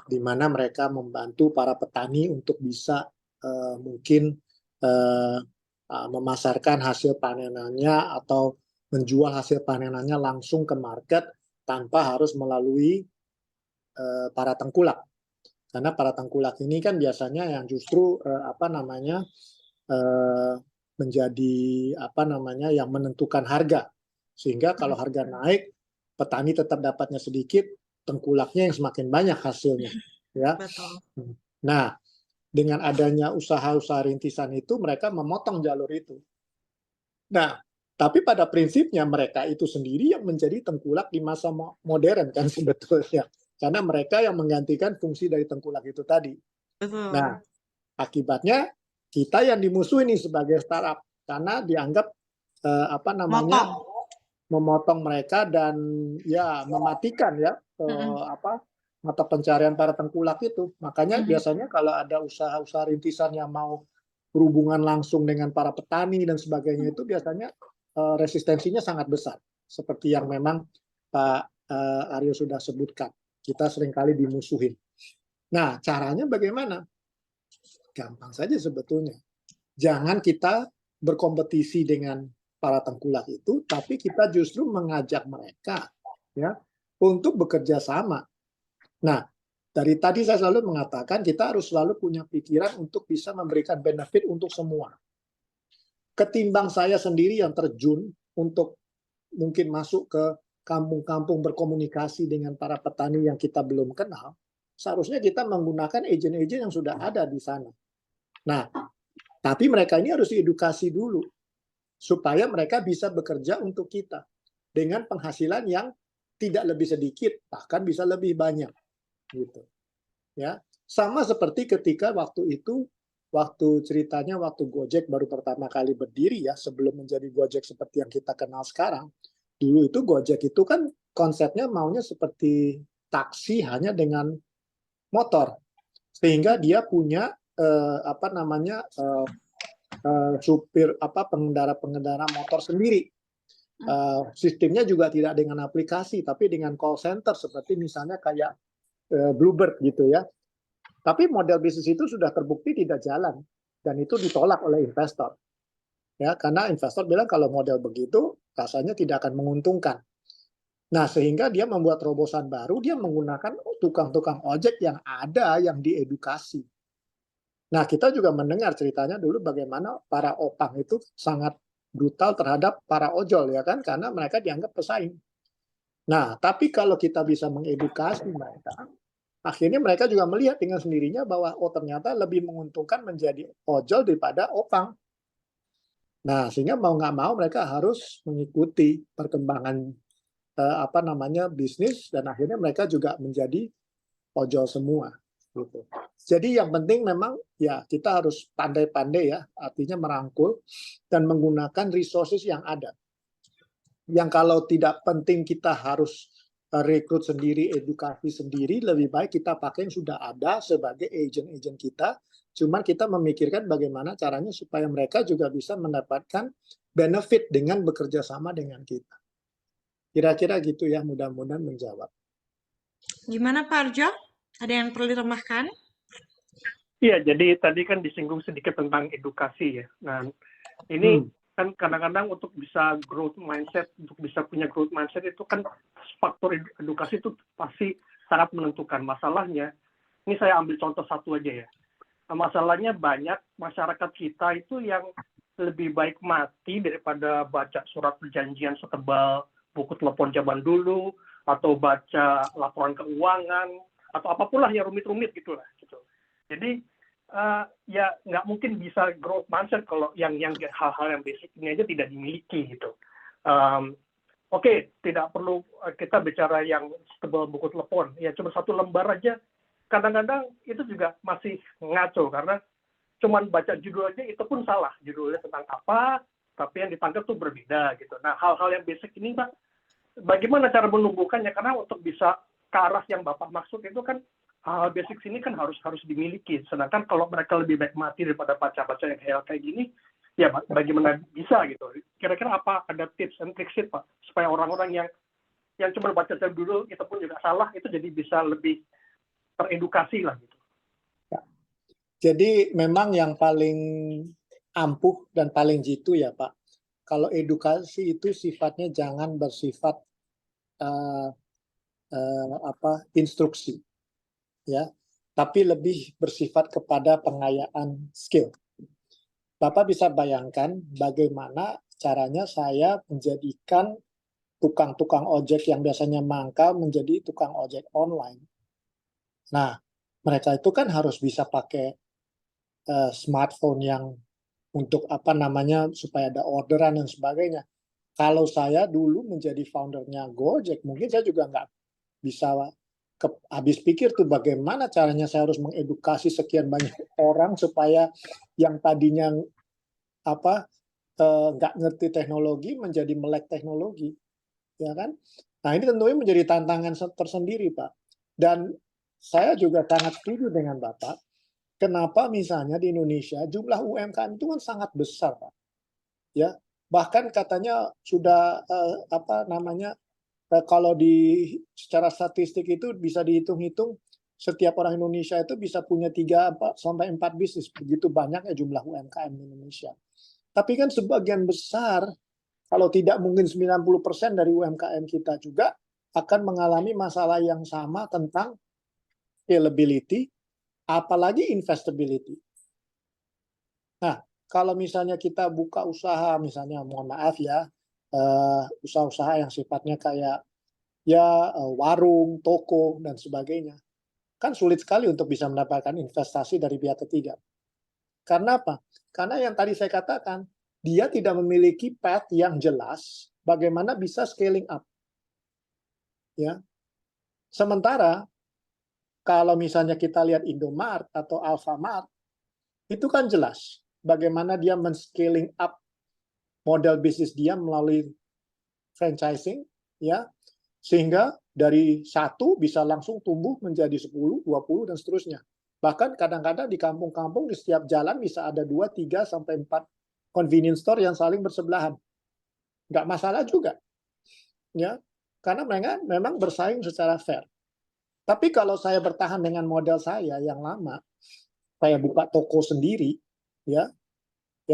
di mana mereka membantu para petani untuk bisa mungkin memasarkan hasil panenannya atau menjual hasil panenannya langsung ke market tanpa harus melalui para tengkulak. Karena para tengkulak ini kan biasanya yang justru menjadi yang menentukan harga. Sehingga kalau harga naik, petani tetap dapatnya sedikit, tengkulaknya yang semakin banyak hasilnya. Ya. Betul. Nah, dengan adanya usaha-usaha rintisan itu, mereka memotong jalur itu. Nah, tapi pada prinsipnya mereka itu sendiri yang menjadi tengkulak di masa modern kan sebetulnya. Karena mereka yang menggantikan fungsi dari tengkulak itu tadi. Betul. Nah, akibatnya kita yang dimusuhi nih sebagai startup karena dianggap memotong mereka dan ya mematikan ya mata pencarian para tengkulak itu. Makanya biasanya kalau ada usaha-usaha rintisan yang mau berhubungan langsung dengan para petani dan sebagainya itu biasanya resistensinya sangat besar. Seperti yang memang Pak Aryo sudah sebutkan. Kita seringkali dimusuhin. Nah, caranya bagaimana? Gampang saja sebetulnya. Jangan kita berkompetisi dengan para tengkulak itu, tapi kita justru mengajak mereka ya untuk bekerja sama. Nah, dari tadi saya selalu mengatakan kita harus selalu punya pikiran untuk bisa memberikan benefit untuk semua. Ketimbang saya sendiri yang terjun untuk mungkin masuk ke kampung-kampung berkomunikasi dengan para petani yang kita belum kenal, seharusnya kita menggunakan agen-agen yang sudah ada di sana. Nah, tapi mereka ini harus diedukasi dulu supaya mereka bisa bekerja untuk kita dengan penghasilan yang tidak lebih sedikit, bahkan bisa lebih banyak, gitu. Ya, sama seperti ketika waktu itu, ceritanya waktu Gojek baru pertama kali berdiri ya, sebelum menjadi Gojek seperti yang kita kenal sekarang. Dulu itu Gojek itu kan konsepnya maunya seperti taksi hanya dengan motor, sehingga dia punya supir pengendara motor sendiri. Sistemnya juga tidak dengan aplikasi, tapi dengan call center seperti misalnya kayak Bluebird gitu ya. Tapi model bisnis itu sudah terbukti tidak jalan dan itu ditolak oleh investor. Ya, karena investor bilang kalau model begitu rasanya tidak akan menguntungkan. Nah, sehingga dia membuat terobosan baru, dia menggunakan tukang-tukang ojek yang ada yang diedukasi. Nah, kita juga mendengar ceritanya dulu bagaimana para opang itu sangat brutal terhadap para ojol ya kan, karena mereka dianggap pesaing. Nah, tapi kalau kita bisa mengedukasi mereka, akhirnya mereka juga melihat dengan sendirinya bahwa ternyata lebih menguntungkan menjadi ojol daripada opang. Nah, sehingga mau nggak mau mereka harus mengikuti perkembangan bisnis dan akhirnya mereka juga menjadi ojol semua. Gitu. Jadi yang penting memang ya kita harus pandai-pandai ya, artinya merangkul dan menggunakan resources yang ada. Yang kalau tidak penting kita harus rekrut sendiri, edukasi sendiri, lebih baik kita pakai yang sudah ada sebagai agent-agent kita. Cuman kita memikirkan bagaimana caranya supaya mereka juga bisa mendapatkan benefit dengan bekerja sama dengan kita. Kira-kira gitu ya, mudah-mudahan menjawab. Gimana Pak Arjo? Ada yang perlu ditambahkan? Iya, jadi tadi kan disinggung sedikit tentang edukasi ya. Nah, ini kan kadang-kadang untuk bisa growth mindset, untuk bisa punya growth mindset itu kan faktor edukasi itu pasti sangat menentukan. Masalahnya, ini saya ambil contoh satu aja ya. Nah, masalahnya banyak masyarakat kita itu yang lebih baik mati daripada baca surat perjanjian setebal buku telepon zaman dulu, atau baca laporan keuangan, atau apapun lah yang rumit-rumit gitulah. Gitu. Jadi ya nggak mungkin bisa growth mindset kalau yang hal-hal yang basic ini aja tidak dimiliki gitu. Oke, tidak perlu kita bicara yang setebal buku telepon, ya cuma satu lembar aja. Kadang-kadang itu juga masih ngaco karena cuma baca judul aja itu pun salah. Judulnya tentang apa, tapi yang ditangkap tuh berbeda gitu. Nah, hal-hal yang basic ini Pak, bagaimana cara menumbuhkannya? Karena untuk bisa ke arah yang Bapak maksud itu kan hal basic ini kan harus dimiliki. Sedangkan kalau mereka lebih baik mati daripada baca-baca yang hal kayak gini, ya bagaimana bisa gitu? Kira-kira apa ada tips and tricks Pak supaya orang-orang yang cuma baca dulu itu pun juga salah itu jadi bisa lebih teredukasi lah gitu. Jadi memang yang paling ampuh dan paling jitu ya Pak. Kalau edukasi itu sifatnya jangan bersifat instruksi, ya, tapi lebih bersifat kepada pengayaan skill. Bapak bisa bayangkan bagaimana caranya saya menjadikan tukang-tukang ojek yang biasanya mangkal menjadi tukang ojek online. Nah, mereka itu kan harus bisa pakai smartphone yang untuk supaya ada orderan dan sebagainya. Kalau saya dulu menjadi foundernya Gojek, mungkin saya juga nggak bisa habis pikir tuh bagaimana caranya saya harus mengedukasi sekian banyak orang supaya yang tadinya nggak ngerti teknologi menjadi melek teknologi. ya kan? Nah, ini tentunya menjadi tantangan tersendiri, Pak. Dan saya juga sangat setuju dengan Bapak. Kenapa misalnya di Indonesia jumlah UMKM itu kan sangat besar, Pak. Ya, bahkan katanya sudah kalau secara statistik itu bisa dihitung-hitung setiap orang Indonesia itu bisa punya 3-4 bisnis. Begitu banyaknya jumlah UMKM di Indonesia. Tapi kan sebagian besar, kalau tidak mungkin 90% dari UMKM kita juga akan mengalami masalah yang sama tentang scalability, apalagi investability. Nah, kalau misalnya kita buka usaha, misalnya mohon maaf ya, usaha-usaha yang sifatnya kayak warung, toko, dan sebagainya, kan sulit sekali untuk bisa mendapatkan investasi dari pihak ketiga. Karena apa? Karena yang tadi saya katakan, dia tidak memiliki path yang jelas bagaimana bisa scaling up. Ya. Sementara kalau misalnya kita lihat Indomaret atau Alfamart, itu kan jelas bagaimana dia men-scaling up model bisnis dia melalui franchising, ya, sehingga dari 1 bisa langsung tumbuh menjadi 10, 20, dan seterusnya. Bahkan kadang-kadang di kampung-kampung di setiap jalan bisa ada 2, 3, sampai 4 convenience store yang saling bersebelahan. Nggak masalah juga. Ya, karena mereka memang bersaing secara fair. Tapi kalau saya bertahan dengan model saya yang lama, saya buka toko sendiri, ya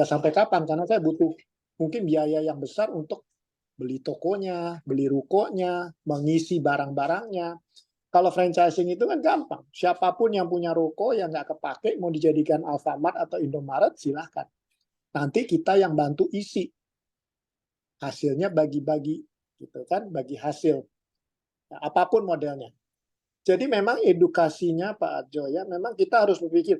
sampai kapan? Karena saya butuh mungkin biaya yang besar untuk beli tokonya, beli rukonya, mengisi barang-barangnya. Kalau franchising itu kan gampang. Siapapun yang punya ruko yang nggak kepake, mau dijadikan Alfamart atau Indomaret, silahkan. Nanti kita yang bantu isi. Hasilnya bagi-bagi, gitu kan, bagi hasil. Nah, apapun modelnya. Jadi memang edukasinya Pak Arjo, ya, memang kita harus berpikir,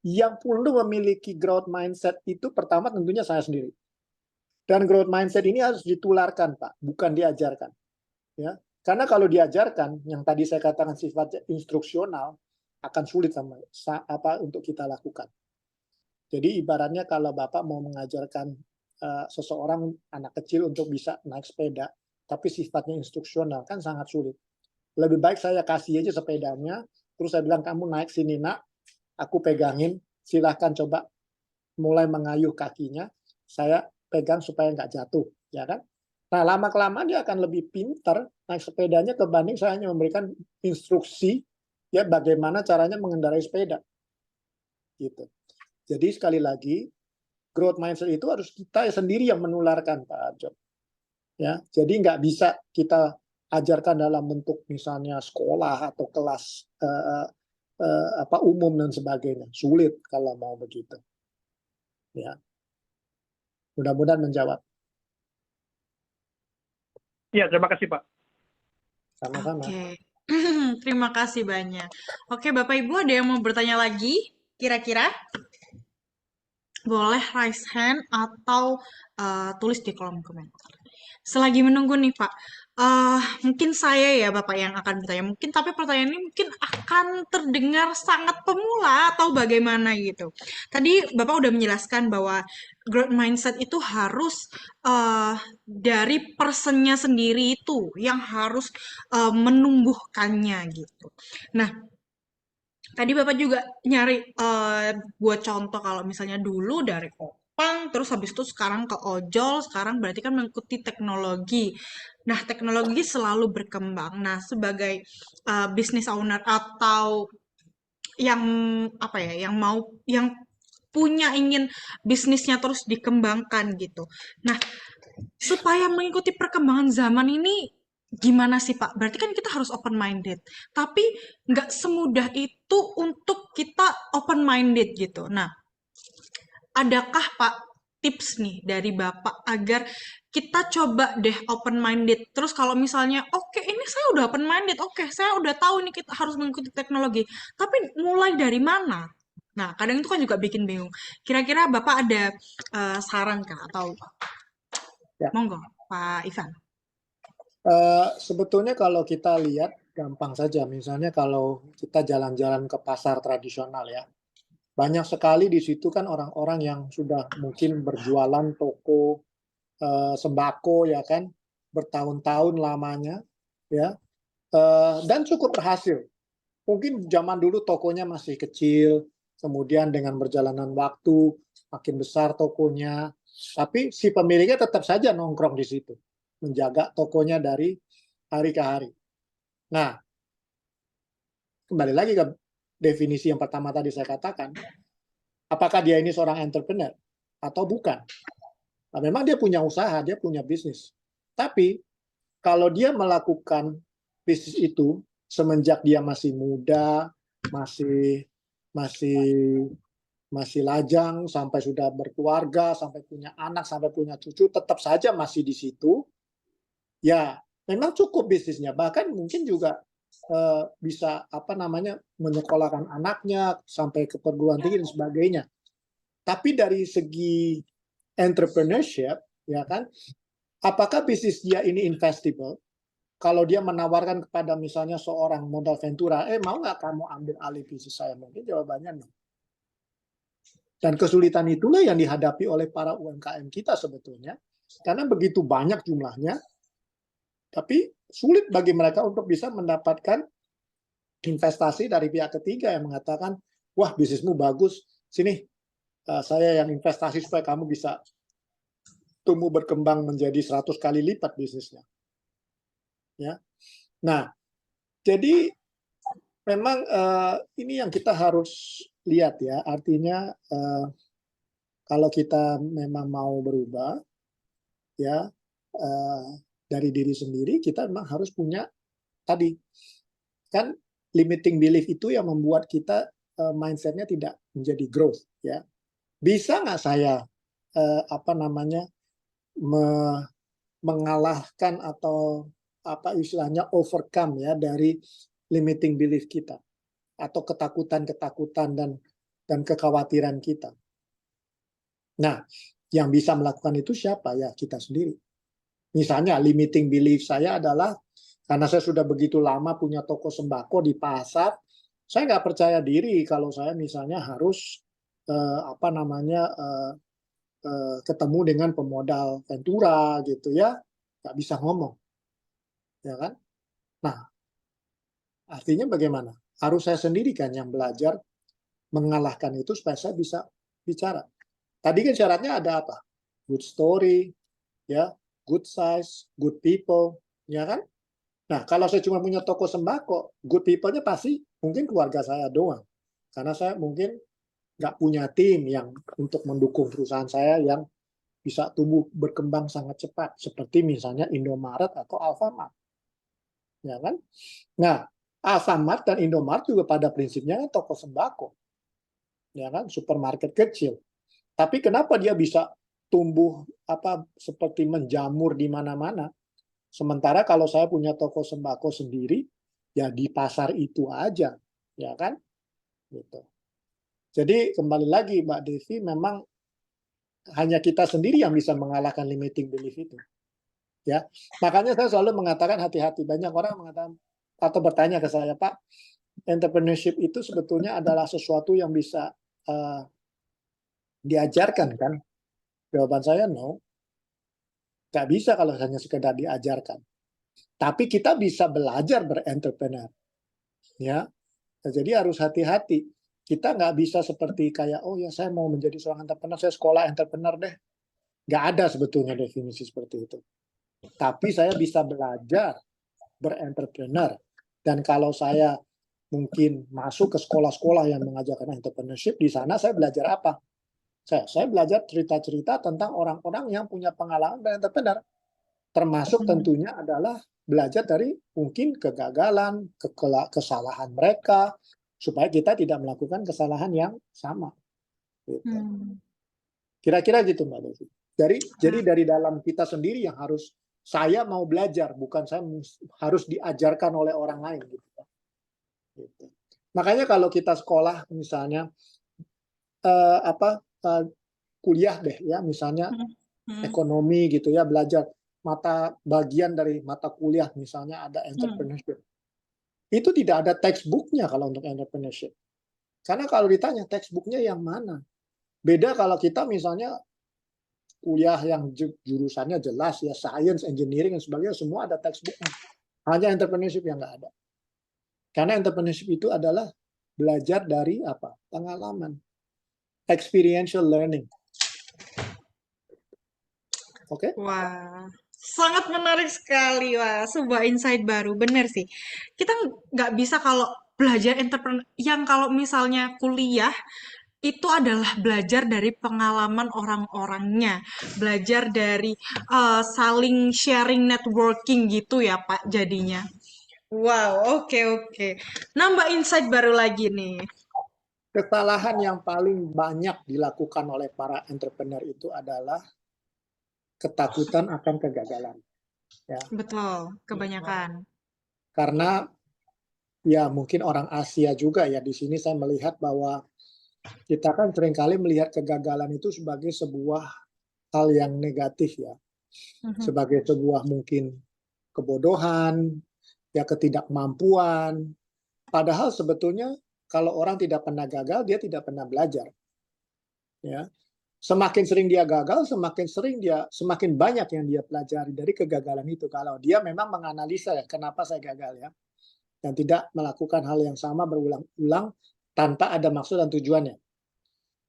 yang perlu memiliki growth mindset itu pertama tentunya saya sendiri. Dan growth mindset ini harus ditularkan, Pak, bukan diajarkan. Ya, karena kalau diajarkan, yang tadi saya katakan sifatnya instruksional, akan sulit untuk kita lakukan. Jadi ibaratnya kalau Bapak mau mengajarkan seseorang anak kecil untuk bisa naik sepeda, tapi sifatnya instruksional, kan sangat sulit. Lebih baik saya kasih aja sepedanya, terus saya bilang, kamu naik sini nak, aku pegangin, silahkan coba mulai mengayuh kakinya, saya pegang supaya nggak jatuh, ya kan? Nah, lama-kelamaan dia akan lebih pintar naik sepedanya kebanding saya hanya memberikan instruksi, ya, bagaimana caranya mengendarai sepeda. Gitu. Jadi sekali lagi, growth mindset itu harus kita sendiri yang menularkan, Pak Arjo. Ya, jadi nggak bisa kita ajarkan dalam bentuk misalnya sekolah atau kelas umum dan sebagainya. Sulit kalau mau begitu. Ya, mudah-mudahan menjawab. Iya, terima kasih Pak. Sama-sama. Oke. Terima kasih banyak. Oke, Bapak Ibu ada yang mau bertanya lagi? Kira-kira? Boleh raise hand atau tulis di kolom komentar. Selagi menunggu nih Pak, mungkin saya ya Bapak yang akan bertanya. Mungkin tapi pertanyaan ini mungkin akan terdengar sangat pemula atau bagaimana gitu. Tadi Bapak udah menjelaskan bahwa growth mindset itu harus dari personnya sendiri itu yang harus menumbuhkannya gitu. Nah, tadi Bapak juga nyari buat contoh kalau misalnya dulu dari Kopang, terus habis itu sekarang ke ojol, sekarang berarti kan mengikuti teknologi. Nah, teknologi selalu berkembang. Nah, sebagai business owner atau yang apa ya, yang punya ingin bisnisnya terus dikembangkan gitu. Nah, supaya mengikuti perkembangan zaman ini gimana sih Pak? Berarti kan kita harus open minded. Tapi nggak semudah itu untuk kita open minded gitu. Nah, adakah Pak tips nih dari Bapak agar kita coba deh open minded. Terus kalau misalnya, oke, ini saya udah open minded, oke, saya udah tahu nih kita harus mengikuti teknologi. Tapi mulai dari mana? Nah, kadang itu kan juga bikin bingung. Kira-kira Bapak ada saran kah? Atau Ya. monggo, Pak Ivan. Sebetulnya kalau kita lihat gampang saja, misalnya kalau kita jalan-jalan ke pasar tradisional ya, banyak sekali di situ kan orang-orang yang sudah mungkin berjualan toko sembako ya kan, bertahun-tahun lamanya, ya, dan cukup berhasil. Mungkin zaman dulu tokonya masih kecil, kemudian dengan berjalanan waktu makin besar tokonya, tapi si pemiliknya tetap saja nongkrong di situ, menjaga tokonya dari hari ke hari. Nah, kembali lagi ke definisi yang pertama tadi saya katakan, apakah dia ini seorang entrepreneur atau bukan? Nah, memang dia punya usaha, dia punya bisnis. Tapi kalau dia melakukan bisnis itu semenjak dia masih muda, masih masih masih lajang, sampai sudah berkeluarga, sampai punya anak, sampai punya cucu, tetap saja masih di situ, ya memang cukup bisnisnya. Bahkan mungkin juga bisa menyekolahkan anaknya sampai ke perguruan tinggi dan sebagainya. Tapi dari segi entrepreneurship, ya kan, apakah bisnis dia ini investable? Kalau dia menawarkan kepada misalnya seorang modal ventura, mau nggak kamu ambil alih bisnis saya? Mungkin jawabannya no. Dan kesulitan itulah yang dihadapi oleh para UMKM kita sebetulnya, karena begitu banyak jumlahnya, tapi sulit bagi mereka untuk bisa mendapatkan investasi dari pihak ketiga yang mengatakan, wah bisnismu bagus, sini saya yang investasi supaya kamu bisa tumbuh berkembang menjadi 100 kali lipat bisnisnya. Ya. Nah, jadi memang ini yang kita harus lihat ya, artinya kalau kita memang mau berubah, ya dari diri sendiri kita memang harus punya tadi kan limiting belief itu yang membuat kita mindsetnya tidak menjadi growth ya. Bisa nggak saya mengalahkan atau istilahnya overcome ya dari limiting belief kita atau ketakutan-ketakutan dan kekhawatiran kita. Nah, yang bisa melakukan itu siapa? Ya, kita sendiri. Misalnya, limiting belief saya adalah karena saya sudah begitu lama punya toko sembako di pasar, saya nggak percaya diri kalau saya misalnya harus ketemu dengan pemodal ventura gitu ya, nggak bisa ngomong, ya kan? Nah, artinya bagaimana? Harus saya sendiri kan yang belajar mengalahkan itu supaya saya bisa bicara. Tadi kan syaratnya ada apa? Good story, ya, good size, good people, ya kan? Nah, kalau saya cuma punya toko sembako, good people-nya pasti mungkin keluarga saya doang. Karena saya mungkin nggak punya tim yang untuk mendukung perusahaan saya yang bisa tumbuh berkembang sangat cepat. Seperti misalnya Indomaret atau Alfamart. Ya kan? Nah, Alfamart dan Indomaret juga pada prinsipnya kan toko sembako. Ya kan? Supermarket kecil. Tapi kenapa dia bisa tumbuh seperti menjamur di mana-mana? Sementara kalau saya punya toko sembako sendiri, ya di pasar itu aja, ya kan? Gitu. Jadi kembali lagi Mbak Devi, memang hanya kita sendiri yang bisa mengalahkan limiting belief itu. Ya, makanya saya selalu mengatakan hati-hati. Banyak orang mengatakan atau bertanya ke saya, Pak, entrepreneurship itu sebetulnya adalah sesuatu yang bisa diajarkan kan? Jawaban saya no, nggak bisa kalau hanya sekedar diajarkan. Tapi kita bisa belajar berentrepreneur, ya. Jadi harus hati-hati. Kita nggak bisa seperti kayak, oh ya saya mau menjadi seorang entrepreneur, saya sekolah entrepreneur deh. Nggak ada sebetulnya definisi seperti itu. Tapi saya bisa belajar berentrepreneur. Dan kalau saya mungkin masuk ke sekolah-sekolah yang mengajarkan entrepreneurship, di sana saya belajar apa? Saya belajar cerita-cerita tentang orang-orang yang punya pengalaman berentrepreneur. Termasuk tentunya adalah belajar dari mungkin kegagalan, kesalahan mereka, supaya kita tidak melakukan kesalahan yang sama. Gitu. Kira-kira gitu Mbak Devi. Jadi dari dalam kita sendiri yang harus saya mau belajar, bukan saya harus diajarkan oleh orang lain. Gitu. Makanya kalau kita sekolah misalnya kuliah deh ya, misalnya ekonomi gitu ya, belajar bagian dari mata kuliah misalnya ada entrepreneurship. Itu tidak ada textbooknya kalau untuk entrepreneurship. Karena kalau ditanya textbooknya yang mana? Beda kalau kita misalnya kuliah yang jurusannya jelas ya, science, engineering dan sebagainya, semua ada textbooknya. Hanya entrepreneurship yang nggak ada. Karena entrepreneurship itu adalah belajar dari apa? Pengalaman, experiential learning. Oke? Wah, sangat menarik sekali. Wah, sebuah insight baru. Bener sih. Kita nggak bisa kalau belajar entrepreneur, yang kalau misalnya kuliah, itu adalah belajar dari pengalaman orang-orangnya. Belajar dari saling sharing networking gitu ya, Pak, jadinya. Wow, oke, oke. Nambah insight baru lagi nih. Kesalahan yang paling banyak dilakukan oleh para entrepreneur itu adalah ketakutan akan kegagalan. Ya, Betul, kebanyakan. karena ya mungkin orang Asia juga ya, di sini saya melihat bahwa kita kan seringkali melihat kegagalan itu sebagai sebuah hal yang negatif ya, sebagai sebuah mungkin kebodohan, ya ketidakmampuan. Padahal sebetulnya kalau orang tidak pernah gagal, dia tidak pernah belajar. Ya, semakin sering dia gagal, semakin banyak yang dia pelajari dari kegagalan itu. Kalau dia memang menganalisa ya, kenapa saya gagal ya, dan tidak melakukan hal yang sama berulang-ulang tanpa ada maksud dan tujuannya.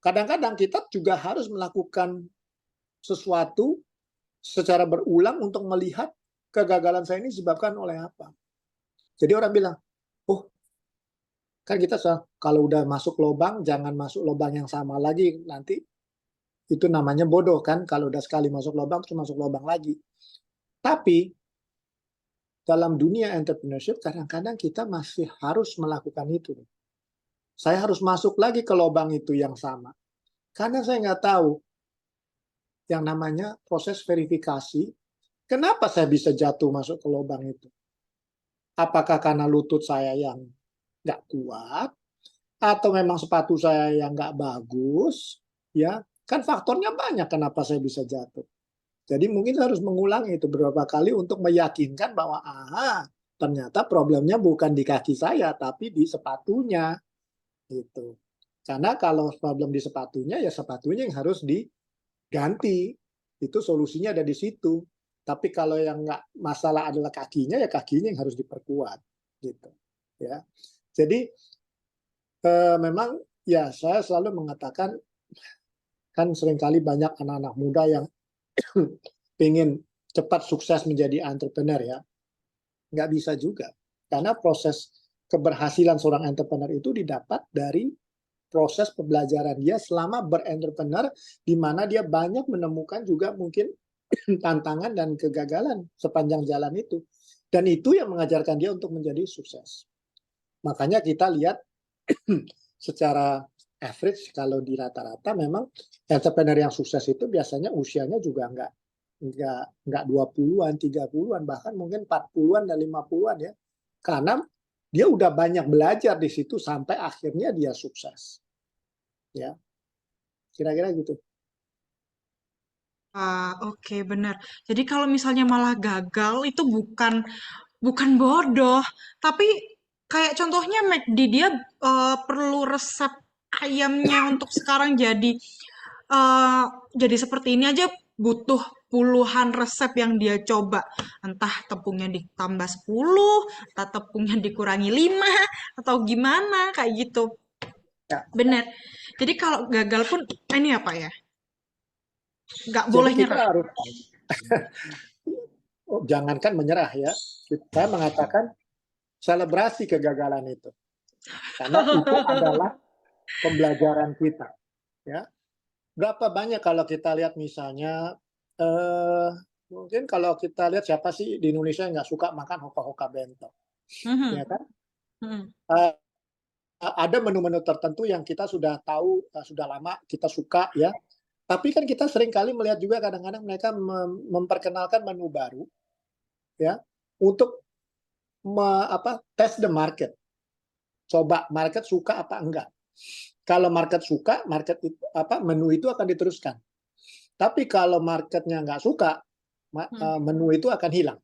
Kadang-kadang kita juga harus melakukan sesuatu secara berulang untuk melihat kegagalan saya ini disebabkan oleh apa. Jadi orang bilang, oh kan kita kalau udah masuk lubang, jangan masuk lubang yang sama lagi, nanti itu namanya bodoh kan, kalau udah sekali masuk lubang, terus masuk lubang lagi. Tapi dalam dunia entrepreneurship, kadang-kadang kita masih harus melakukan itu. Saya harus masuk lagi ke lubang itu yang sama. Karena saya nggak tahu yang namanya proses verifikasi, kenapa saya bisa jatuh masuk ke lubang itu. Apakah karena lutut saya yang nggak kuat, atau memang sepatu saya yang nggak bagus, ya kan faktornya banyak kenapa saya bisa jatuh. Jadi mungkin harus mengulangi itu beberapa kali untuk meyakinkan bahwa ternyata problemnya bukan di kaki saya tapi di sepatunya gitu. Karena kalau problem di sepatunya ya sepatunya yang harus diganti. Itu solusinya ada di situ. Tapi kalau yang nggak masalah adalah kakinya ya kakinya yang harus diperkuat gitu. Ya. Jadi memang ya saya selalu mengatakan kan seringkali banyak anak-anak muda yang pengen cepat sukses menjadi entrepreneur ya, nggak bisa juga. Karena proses keberhasilan seorang entrepreneur itu didapat dari proses pembelajaran dia selama berentrepreneur, di mana dia banyak menemukan juga mungkin tantangan dan kegagalan sepanjang jalan itu. Dan itu yang mengajarkan dia untuk menjadi sukses. Makanya kita lihat secara average kalau di rata-rata memang entrepreneur yang sukses itu biasanya usianya juga nggak 20-an, 30-an, bahkan mungkin 40-an dan 50-an ya. Karena dia udah banyak belajar di situ sampai akhirnya dia sukses. Ya. Kira-kira gitu. Oke, benar. Jadi kalau misalnya malah gagal itu bukan bodoh, tapi kayak contohnya McD dia perlu resep ayamnya untuk sekarang jadi seperti ini aja butuh puluhan resep yang dia coba. Entah tepungnya ditambah 10, entah tepungnya dikurangi 5, atau gimana kayak gitu. Ya. Benar. Jadi kalau gagal pun ini apa ya? Nggak Jadi boleh kita nyerah. harus jangankan menyerah ya. Kita mengatakan selebrasi kegagalan itu. Karena itu adalah pembelajaran kita. Ya. Berapa banyak kalau kita lihat misalnya, mungkin kalau kita lihat siapa sih di Indonesia yang nggak suka makan hoka-hoka bento, Mhm, ya kan? mhm. Ada menu-menu tertentu yang kita sudah tahu, sudah lama kita suka ya. Tapi kan kita sering kali melihat juga kadang-kadang mereka memperkenalkan menu baru, ya, untuk test the market. Coba market suka apa enggak. Kalau market suka, menu itu akan diteruskan. Tapi kalau marketnya nggak suka, menu itu akan hilang.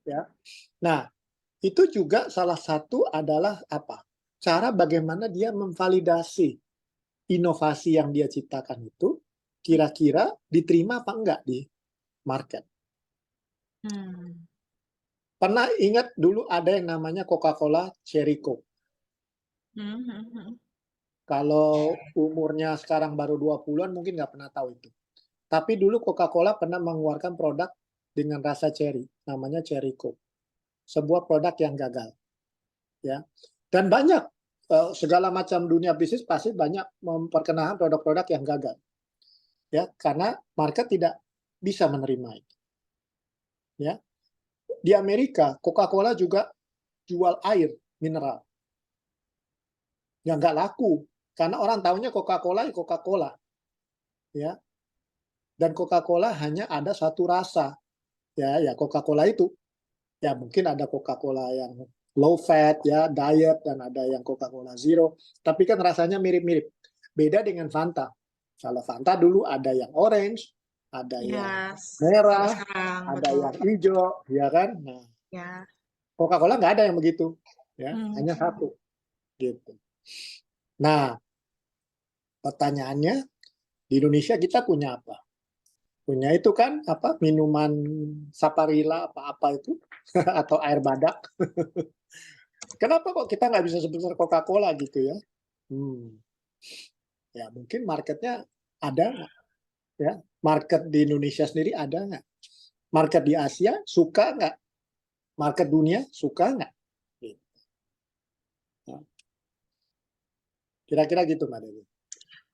Ya. Nah, itu juga salah satu adalah apa? Cara bagaimana dia memvalidasi inovasi yang dia ciptakan itu kira-kira diterima apa enggak di market. Hmm. Pernah ingat dulu ada yang namanya Coca-Cola Cherry Coke. Hmm, hmm, hmm. Kalau umurnya sekarang baru 20-an mungkin nggak pernah tahu itu. Tapi dulu Coca-Cola pernah mengeluarkan produk dengan rasa cherry, namanya Cherry Coke. Sebuah produk yang gagal. Ya. Dan banyak, segala macam dunia bisnis pasti banyak memperkenalkan produk-produk yang gagal. Ya, karena market tidak bisa menerima itu. Ya. Di Amerika, Coca-Cola juga jual air mineral yang nggak laku karena orang tahunya Coca-Cola, Coca-Cola, ya. Dan Coca-Cola hanya ada satu rasa, ya Coca-Cola itu, ya mungkin ada Coca-Cola yang low fat, ya diet, dan ada yang Coca-Cola zero, tapi kan rasanya mirip-mirip. Beda dengan Fanta. Kalau Fanta dulu ada yang orange, ada yang Yes, sampai merah, sekarang ada betul. yang hijau, ya kan? Nah, Ya. Coca-Cola nggak ada yang begitu, ya, Hmm. hanya satu, gitu. Nah, pertanyaannya, di Indonesia kita punya apa? Punya itu kan apa minuman Saparilla apa-apa itu atau air badak. Kenapa kok kita nggak bisa sebesar Coca-Cola gitu ya? Ya mungkin marketnya ada nggak? Ya, market di Indonesia sendiri ada nggak? Market di Asia suka nggak? Market dunia suka nggak? Gitu. Nah, kira-kira gitu Mbak Dewi.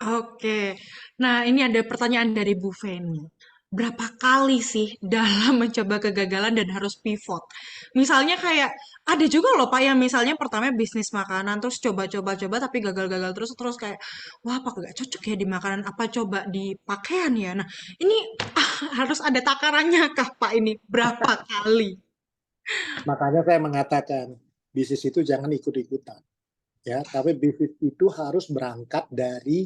Oke. Nah, ini ada pertanyaan dari Bu Feni. Berapa kali sih dalam mencoba kegagalan dan harus pivot? Misalnya kayak ada juga loh Pak yang misalnya pertama bisnis makanan terus coba-coba-coba tapi gagal-gagal terus kayak wah apa gak cocok ya di makanan apa coba di pakaian ya. Nah, ini harus ada takarannya kah Pak ini? Berapa kali? Makanya saya mengatakan bisnis itu jangan ikut-ikutan. Ya, tapi bisnis itu harus berangkat dari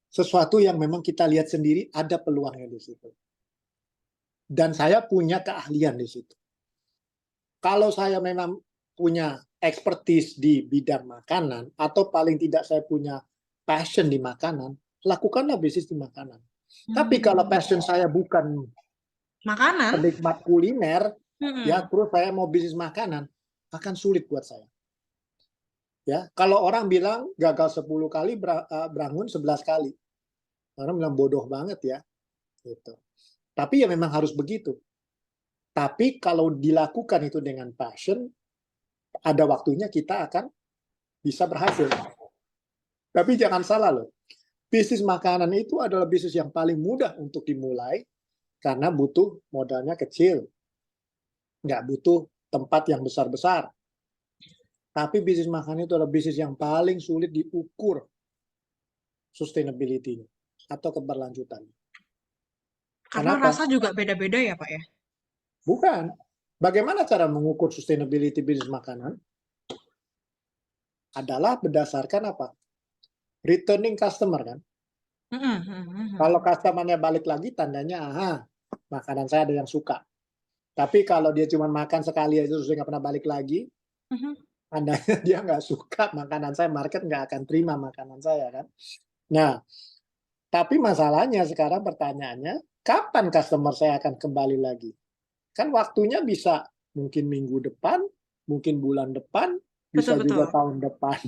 sesuatu yang memang kita lihat sendiri ada peluangnya di situ. Dan saya punya keahlian di situ. Kalau saya memang punya expertise di bidang makanan, atau paling tidak saya punya passion di makanan, lakukanlah bisnis di makanan. Tapi kalau passion saya bukan Makanan? penikmat kuliner, ya Mm-mm. terus saya mau bisnis makanan, akan sulit buat saya. Ya, kalau orang bilang gagal 10 kali, bangun 11 kali. Orang bilang bodoh banget ya. Gitu. Tapi ya memang harus begitu. Tapi kalau dilakukan itu dengan passion, ada waktunya kita akan bisa berhasil. Tapi jangan salah loh, bisnis makanan itu adalah bisnis yang paling mudah untuk dimulai karena butuh modalnya kecil, nggak butuh tempat yang besar-besar. Tapi bisnis makanan itu adalah bisnis yang paling sulit diukur sustainability-nya atau keberlanjutannya. Karena Kenapa? rasa juga beda-beda ya Pak ya? Bukan. Bagaimana cara mengukur sustainability bisnis makanan? Adalah berdasarkan apa? Returning customer kan. Mm-mm. Kalau customer-nya balik lagi, tandanya, aha, makanan saya ada yang suka. Tapi kalau dia cuma makan sekali aja terus dia nggak pernah balik lagi, Mhm. tandanya dia nggak suka makanan saya, market nggak akan terima makanan saya kan. Nah, tapi masalahnya sekarang pertanyaannya, kapan customer saya akan kembali lagi? Kan waktunya bisa mungkin minggu depan, mungkin bulan depan, bisa juga Betul-betul. tahun depan.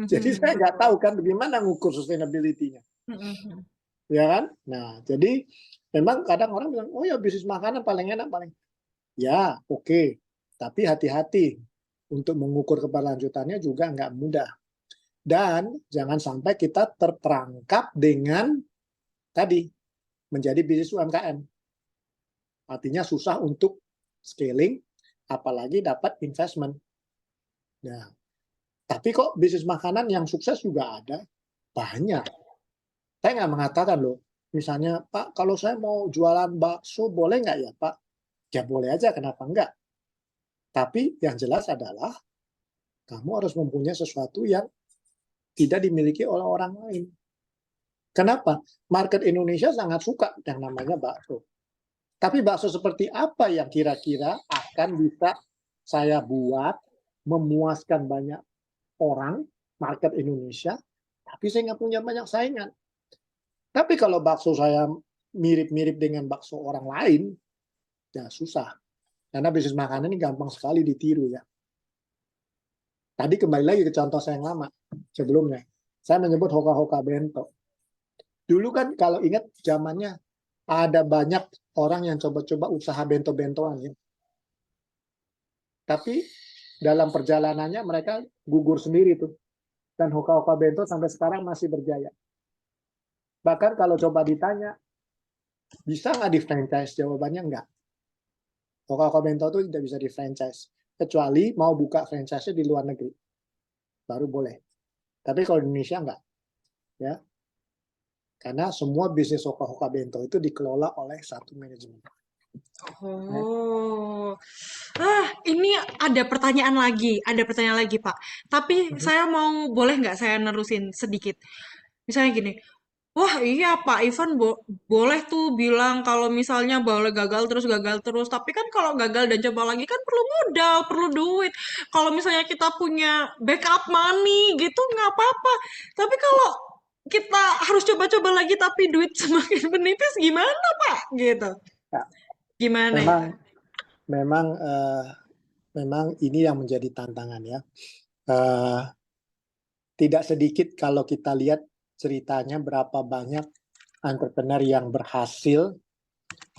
Jadi saya nggak tahu kan bagaimana ngukur sustainability-nya. Mhm. Ya kan? Nah, jadi memang kadang orang bilang, oh ya bisnis makanan paling enak, paling. Ya, oke. Tapi hati-hati. Untuk mengukur keberlanjutannya juga nggak mudah. Dan jangan sampai kita terperangkap dengan tadi, menjadi bisnis UMKM. Artinya susah untuk scaling, apalagi dapat investment. Nah, tapi kok bisnis makanan yang sukses juga ada, banyak. Saya nggak mengatakan loh, misalnya, Pak, kalau saya mau jualan bakso, boleh nggak ya, Pak? Ya boleh aja, kenapa enggak? Tapi yang jelas adalah, kamu harus mempunyai sesuatu yang tidak dimiliki oleh orang lain. Kenapa? Market Indonesia sangat suka yang namanya bakso. Tapi bakso seperti apa yang kira-kira akan bisa saya buat memuaskan banyak orang, market Indonesia, tapi saya nggak punya banyak saingan. Tapi kalau bakso saya mirip-mirip dengan bakso orang lain, ya susah. Karena bisnis makanan ini gampang sekali ditiru ya. Tadi kembali lagi ke contoh saya yang lama sebelumnya. Saya menyebut hoka-hoka bento. Dulu kan kalau ingat zamannya ada banyak orang yang coba-coba usaha bento-bentoan ya. Tapi dalam perjalanannya mereka gugur sendiri tuh. Dan hoka-hoka bento sampai sekarang masih berjaya. Bahkan kalau coba ditanya, bisa nggak di franchise? Jawabannya enggak. Hoka-hoka bento itu tidak bisa di franchise. Kecuali mau buka franchise-nya di luar negeri. Baru boleh. Tapi kalau di Indonesia enggak. Ya. Karena semua bisnis hoka-hoka bento itu dikelola oleh satu manajemen. Oh, ini ada pertanyaan lagi, Pak. Tapi saya mau, boleh nggak saya nerusin sedikit? Misalnya gini, wah iya Pak Ivan boleh tuh bilang kalau misalnya boleh gagal terus, tapi kan kalau gagal dan coba lagi kan perlu modal, perlu duit. Kalau misalnya kita punya backup money gitu nggak apa-apa. Tapi kalau kita harus coba-coba lagi tapi duit semakin menipis gimana Pak? Gitu. Ya, Gimana itu? memang memang memang ini yang menjadi tantangan ya. Tidak sedikit kalau kita lihat ceritanya berapa banyak entrepreneur yang berhasil,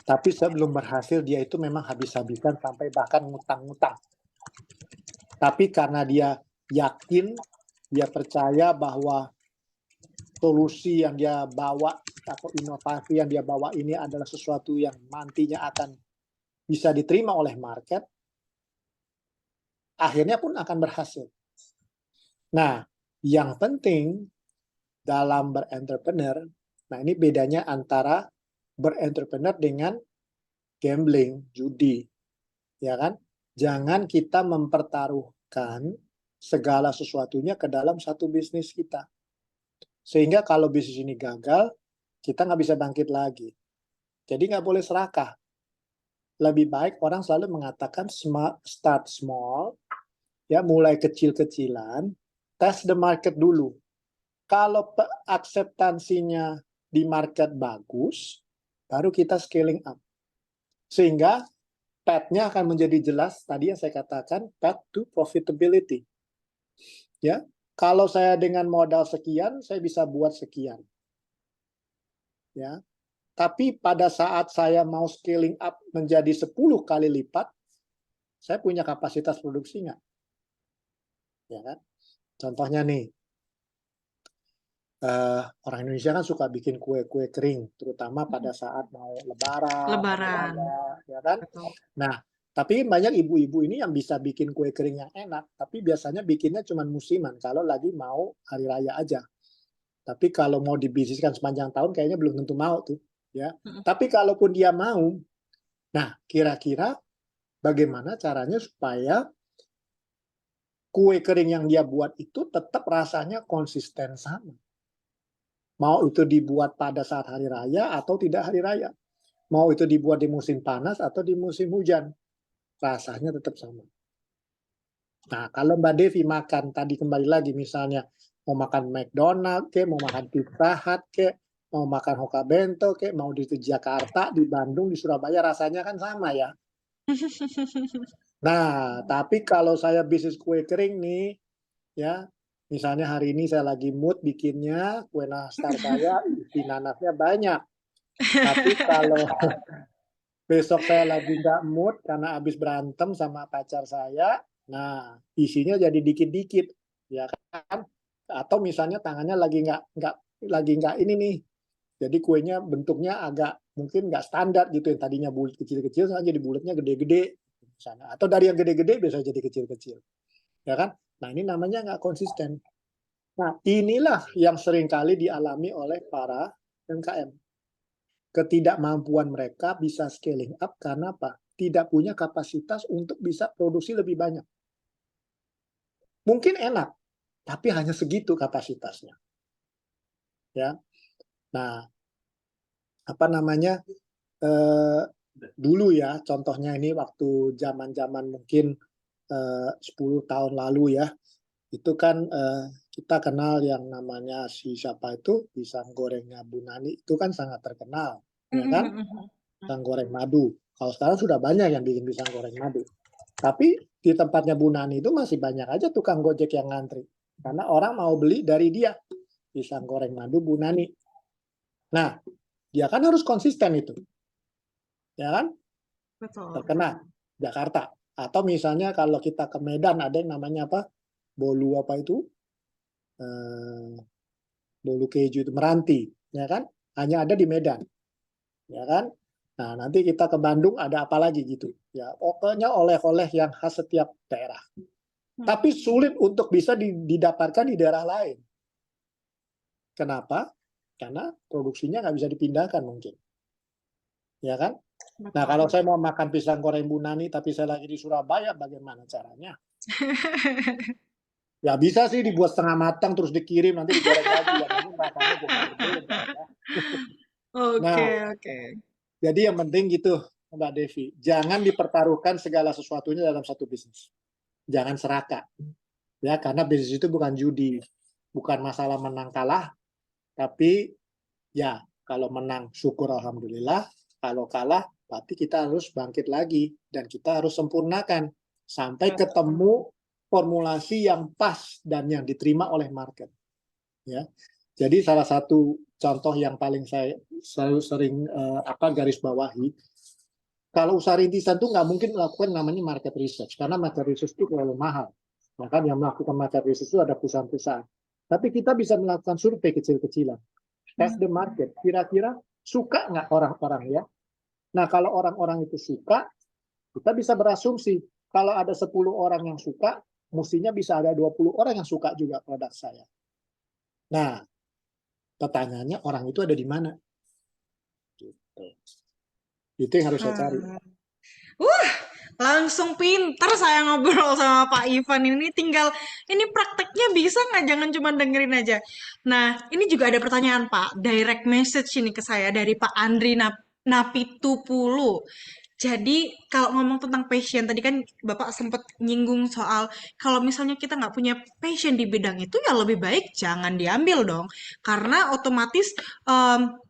tapi sebelum berhasil dia itu memang habis-habisan sampai bahkan ngutang-ngutang. Tapi karena dia yakin, dia percaya bahwa solusi yang dia bawa atau inovasi yang dia bawa ini adalah sesuatu yang nantinya akan bisa diterima oleh market, akhirnya pun akan berhasil. Nah, yang penting dalam berentrepreneur, nah ini bedanya antara berentrepreneur dengan gambling, judi, ya kan? Jangan kita mempertaruhkan segala sesuatunya ke dalam satu bisnis kita. Sehingga kalau bisnis ini gagal, kita nggak bisa bangkit lagi. Jadi nggak boleh serakah. Lebih baik orang selalu mengatakan start small, ya mulai kecil-kecilan, test the market dulu. Kalau akseptansinya di market bagus, baru kita scaling up. Sehingga path-nya akan menjadi jelas, tadi yang saya katakan, path to profitability. Ya, kalau saya dengan modal sekian, saya bisa buat sekian. Ya, tapi pada saat saya mau scaling up menjadi 10 kali lipat, saya punya kapasitas produksi nggak? Ya kan? Contohnya nih, orang Indonesia kan suka bikin kue-kue kering, terutama pada saat mau lebaran, Lebaran. ya kan? Betul. Nah, tapi banyak ibu-ibu ini yang bisa bikin kue kering yang enak, tapi biasanya bikinnya cuma musiman, kalau lagi mau hari raya aja. Tapi kalau mau dibisniskan sepanjang tahun, kayaknya belum tentu mau tuh. Ya. Tapi kalaupun dia mau, nah kira-kira bagaimana caranya supaya kue kering yang dia buat itu tetap rasanya konsisten sama. Mau itu dibuat pada saat hari raya atau tidak hari raya. Mau itu dibuat di musim panas atau di musim hujan. Rasanya tetap sama. Nah, kalau Mbak Devi makan, tadi kembali lagi misalnya, mau makan McDonald, mau makan Pizza Hut, mau makan Hoka Bento, mau di Jakarta, di Bandung, di Surabaya, rasanya kan sama ya. Nah, tapi kalau saya bisnis kue kering nih, ya, misalnya hari ini saya lagi mood bikinnya, kue nastar saya, isi nanasnya banyak. Tapi kalau besok saya lagi nggak mood karena habis berantem sama pacar saya, nah isinya jadi dikit-dikit, ya kan? Atau misalnya tangannya lagi nggak ini nih, jadi kuenya bentuknya agak mungkin nggak standar gitu, yang tadinya bulat kecil-kecil sekarang jadi bulatnya gede-gede, misalnya. Atau dari yang gede-gede bisa jadi kecil-kecil, ya kan? Nah ini namanya nggak konsisten. Nah inilah yang seringkali dialami oleh para UMKM. Ketidakmampuan mereka bisa scaling up karena apa? Tidak punya kapasitas untuk bisa produksi lebih banyak. Mungkin enak, tapi hanya segitu kapasitasnya. Ya. Nah, apa namanya? Dulu ya, contohnya ini waktu zaman-zaman mungkin 10 tahun lalu ya, itu kan kita kenal yang namanya si siapa itu, pisang gorengnya Bu Nani itu kan sangat terkenal, ya kan? Pisang goreng madu. Kalau sekarang sudah banyak yang bikin pisang goreng madu. Tapi di tempatnya Bu Nani itu masih banyak aja tukang Gojek yang ngantri. Karena orang mau beli dari dia. Pisang goreng madu Bu Nani. Nah, dia kan harus konsisten itu. Ya kan? Betul. Terkenal. Jakarta. Atau misalnya kalau kita ke Medan ada yang namanya apa? Bolu apa itu? Bolu keju itu Meranti. Ya kan? Hanya ada di Medan. Ya kan? Nah, nanti kita ke Bandung ada apa lagi gitu. Ya, pokoknya oleh-oleh yang khas setiap daerah. Tapi sulit untuk bisa didapatkan di daerah lain. Kenapa? Karena produksinya nggak bisa dipindahkan mungkin. Ya kan? Nah, kalau saya mau makan pisang goreng Bu Nani, tapi saya lagi di Surabaya, bagaimana caranya? Ya bisa sih dibuat setengah matang, terus dikirim, nanti digoreng lagi. Ya, nanti rasanya jadi berbeda. Ya. Oke, Nah, oke. jadi yang penting gitu, Mbak Devi. Jangan dipertaruhkan segala sesuatunya dalam satu bisnis. Jangan serakah. Ya, karena bisnis itu bukan judi. Bukan masalah menang kalah, tapi ya kalau menang syukur alhamdulillah, kalau kalah berarti kita harus bangkit lagi dan kita harus sempurnakan sampai ketemu formulasi yang pas dan yang diterima oleh market. Ya. Jadi salah satu contoh yang paling saya selalu sering garis bawahi, kalau usaha rintisan itu nggak mungkin melakukan namanya market research karena market research itu terlalu mahal. Bahkan yang melakukan market research itu ada perusahaan-perusahaan. Tapi kita bisa melakukan survei kecil-kecilan. Test the market. Kira-kira suka nggak orang-orang ya? Nah, kalau orang-orang itu suka, kita bisa berasumsi. Kalau ada 10 orang yang suka, mestinya bisa ada 20 orang yang suka juga produk saya. Nah, pertanyaannya orang itu ada di mana? Gitu. Itu yang harus saya cari. Langsung pinter saya ngobrol sama Pak Ivan ini. Tinggal ini prakteknya bisa nggak? Jangan cuma dengerin aja. Nah, ini juga ada pertanyaan Pak. Direct message ini ke saya dari Pak Andri Napitupulu. Jadi kalau ngomong tentang passion, tadi kan Bapak sempat nyinggung soal kalau misalnya kita nggak punya passion di bidang itu ya lebih baik jangan diambil dong. Karena otomatis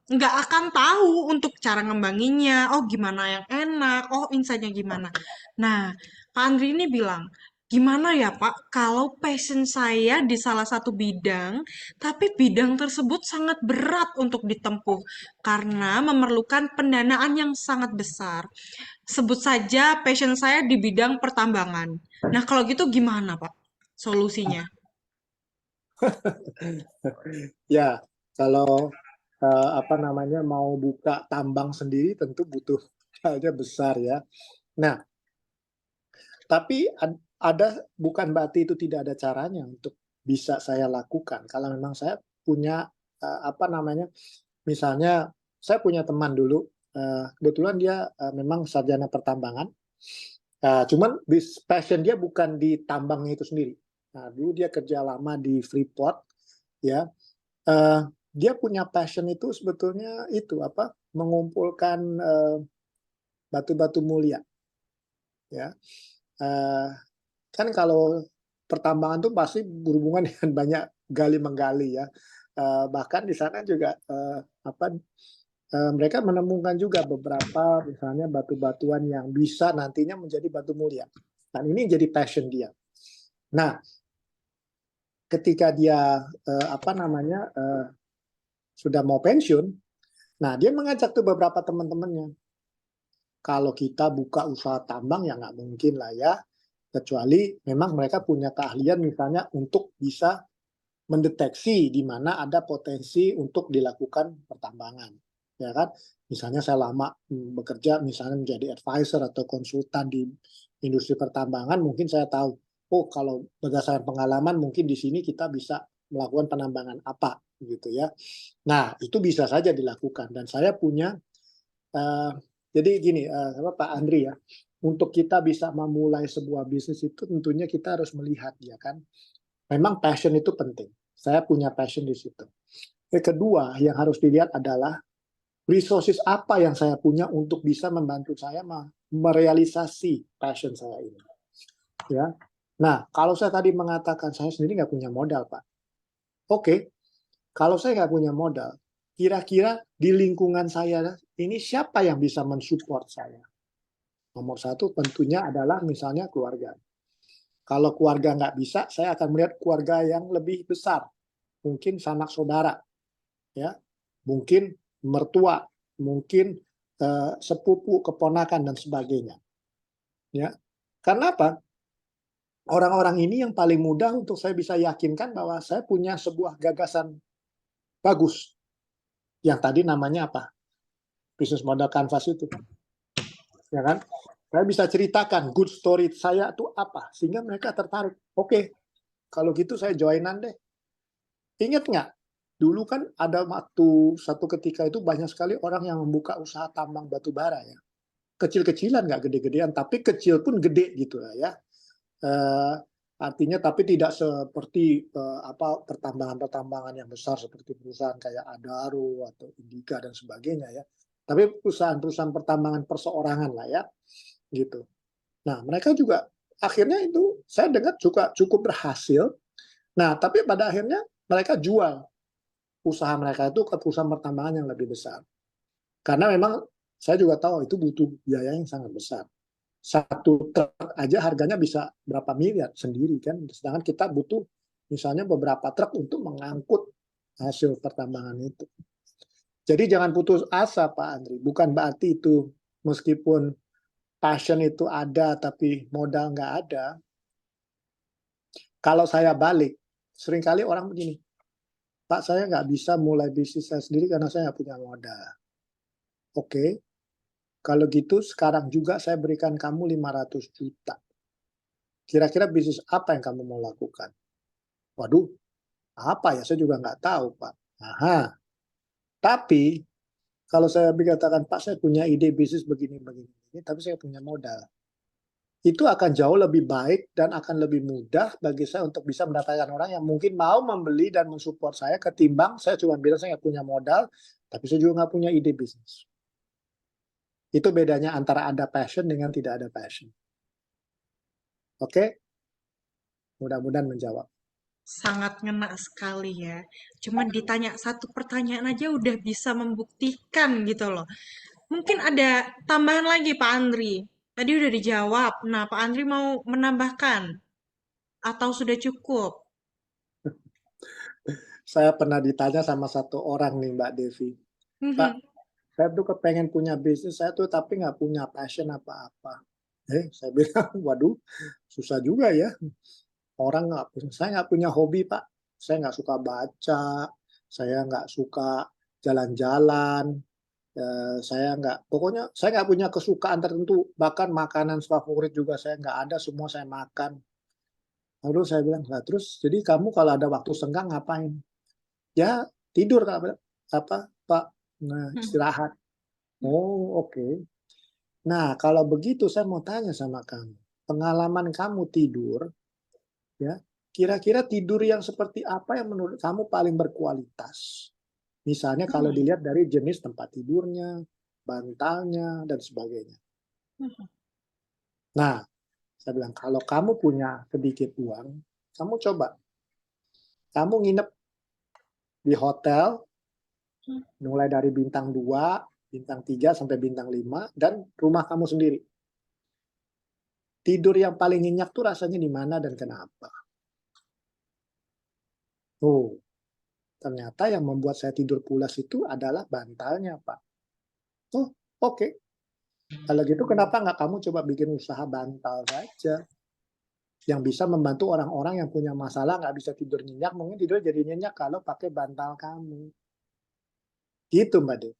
nggak akan tahu untuk cara ngembanginnya, oh gimana yang enak, oh insightnya gimana. Nah, Pak Andri ini bilang, gimana ya Pak, kalau passion saya di salah satu bidang, tapi bidang tersebut sangat berat untuk ditempuh karena memerlukan pendanaan yang sangat besar. Sebut saja passion saya di bidang pertambangan. Nah, kalau gitu gimana, Pak? Solusinya? Ya, kalau mau buka tambang sendiri tentu butuh modalnya besar ya. Nah, tapi ada bukan berarti itu tidak ada caranya untuk bisa saya lakukan. Kalau memang saya punya misalnya saya punya teman dulu, kebetulan dia memang sarjana pertambangan. Cuman passion dia bukan di tambangnya itu sendiri. Nah, dulu dia kerja lama di Freeport, ya. Dia punya passion itu sebetulnya itu mengumpulkan batu-batu mulia, ya. Kan kalau pertambangan tuh pasti berhubungan dengan banyak gali menggali ya. Bahkan di sana juga mereka menemukan juga beberapa misalnya batu-batuan yang bisa nantinya menjadi batu mulia. Dan ini jadi passion dia. Nah, ketika dia sudah mau pensiun, nah dia mengajak tuh beberapa teman-temannya. Kalau kita buka usaha tambang ya nggak mungkin lah ya, kecuali memang mereka punya keahlian misalnya untuk bisa mendeteksi di mana ada potensi untuk dilakukan pertambangan, ya kan? Misalnya saya lama bekerja misalnya menjadi advisor atau konsultan di industri pertambangan, mungkin saya tahu, oh kalau berdasarkan pengalaman mungkin di sini kita bisa melakukan penambangan apa, gitu ya. Nah itu bisa saja dilakukan dan saya punya jadi gini, Pak Andri ya, untuk kita bisa memulai sebuah bisnis itu tentunya kita harus melihat ya kan, memang passion itu penting. Saya punya passion di situ. Yang kedua yang harus dilihat adalah resources apa yang saya punya untuk bisa membantu saya merealisasi passion saya ini. Ya, Nah, kalau saya tadi mengatakan saya sendiri nggak punya modal, Pak. Oke, kalau saya nggak punya modal, kira-kira di lingkungan saya ini siapa yang bisa mensupport saya? Nomor satu tentunya adalah misalnya keluarga. Kalau keluarga nggak bisa, saya akan melihat keluarga yang lebih besar. Mungkin sanak saudara, ya, mungkin mertua, mungkin sepupu, keponakan, dan sebagainya. Ya, karena apa? Orang-orang ini yang paling mudah untuk saya bisa yakinkan bahwa saya punya sebuah gagasan bagus. Yang tadi namanya apa? Bisnis model canvas itu, ya kan? Saya bisa ceritakan good story saya itu apa, sehingga mereka tertarik. Oke, kalau gitu saya joinan deh. Ingat nggak? Dulu kan ada waktu satu ketika itu banyak sekali orang yang membuka usaha tambang batu bara ya. Kecil-kecilan nggak gede-gedean, tapi kecil pun gede gitu lah ya. Eh, artinya tapi tidak seperti apa pertambangan-pertambangan yang besar seperti perusahaan kayak Adaro atau Indica dan sebagainya ya. Tapi perusahaan-perusahaan pertambangan perseorangan lah ya, gitu. Nah, mereka juga akhirnya itu saya dengar juga cukup berhasil. Nah, tapi pada akhirnya mereka jual usaha mereka itu ke perusahaan pertambangan yang lebih besar. Karena memang saya juga tahu itu butuh biaya yang sangat besar. Satu truk aja harganya bisa berapa miliar sendiri kan. Sedangkan kita butuh misalnya beberapa truk untuk mengangkut hasil pertambangan itu. Jadi jangan putus asa Pak Andri. Bukan berarti itu meskipun passion itu ada tapi modal nggak ada. Kalau saya balik, seringkali orang begini, Pak saya nggak bisa mulai bisnis saya sendiri karena saya nggak punya modal. Oke, kalau gitu sekarang juga saya berikan kamu 500 juta. Kira-kira bisnis apa yang kamu mau lakukan? Waduh, apa ya? Saya juga nggak tahu, Pak. Aha. Tapi kalau saya dikatakan, Pak, saya punya ide bisnis begini, tapi saya punya modal. Itu akan jauh lebih baik dan akan lebih mudah bagi saya untuk bisa mendapatkan orang yang mungkin mau membeli dan mensupport saya ketimbang saya cuma bilang saya nggak punya modal, tapi saya juga nggak punya ide bisnis. Itu bedanya antara ada passion dengan tidak ada passion. Oke? Mudah-mudahan menjawab. Sangat ngena sekali ya. Cuma ditanya satu pertanyaan aja udah bisa membuktikan gitu loh. Mungkin ada tambahan lagi Pak Andri. Tadi udah dijawab. Nah, Pak Andri mau menambahkan atau sudah cukup? Saya pernah ditanya sama satu orang nih Mbak Devi, Pak, Mhm. saya tuh kepengen punya bisnis, saya tuh tapi nggak punya passion apa-apa. Saya bilang, waduh, susah juga ya. Orang nggak, saya nggak punya hobi Pak. Saya nggak suka baca, saya nggak suka jalan-jalan, saya nggak, pokoknya saya nggak punya kesukaan tertentu. Bahkan makanan favorit juga saya nggak ada, semua saya makan. Lalu saya bilang, nah, terus jadi kamu kalau ada waktu senggang ngapain? Ya tidur Kak, apa Pak, nah Hmm. istirahat. Oh oke. Nah kalau begitu saya mau tanya sama kamu, pengalaman kamu tidur, ya kira-kira tidur yang seperti apa yang menurut kamu paling berkualitas? Misalnya kalau Hmm. dilihat dari jenis tempat tidurnya, bantalnya dan sebagainya. Hmm. Nah saya bilang kalau kamu punya sedikit uang, kamu coba, kamu nginep di hotel mulai dari bintang 2, bintang 3 sampai bintang 5 dan rumah kamu sendiri. Tidur yang paling nyenyak tuh rasanya di mana dan kenapa? Oh, ternyata yang membuat saya tidur pulas itu adalah bantalnya, Pak. Oh, oke. Kalau gitu kenapa nggak kamu coba bikin usaha bantal saja yang bisa membantu orang-orang yang punya masalah nggak bisa tidur nyenyak, mungkin tidur jadi nyenyak kalau pakai bantal kamu. Gitu, Mbak De.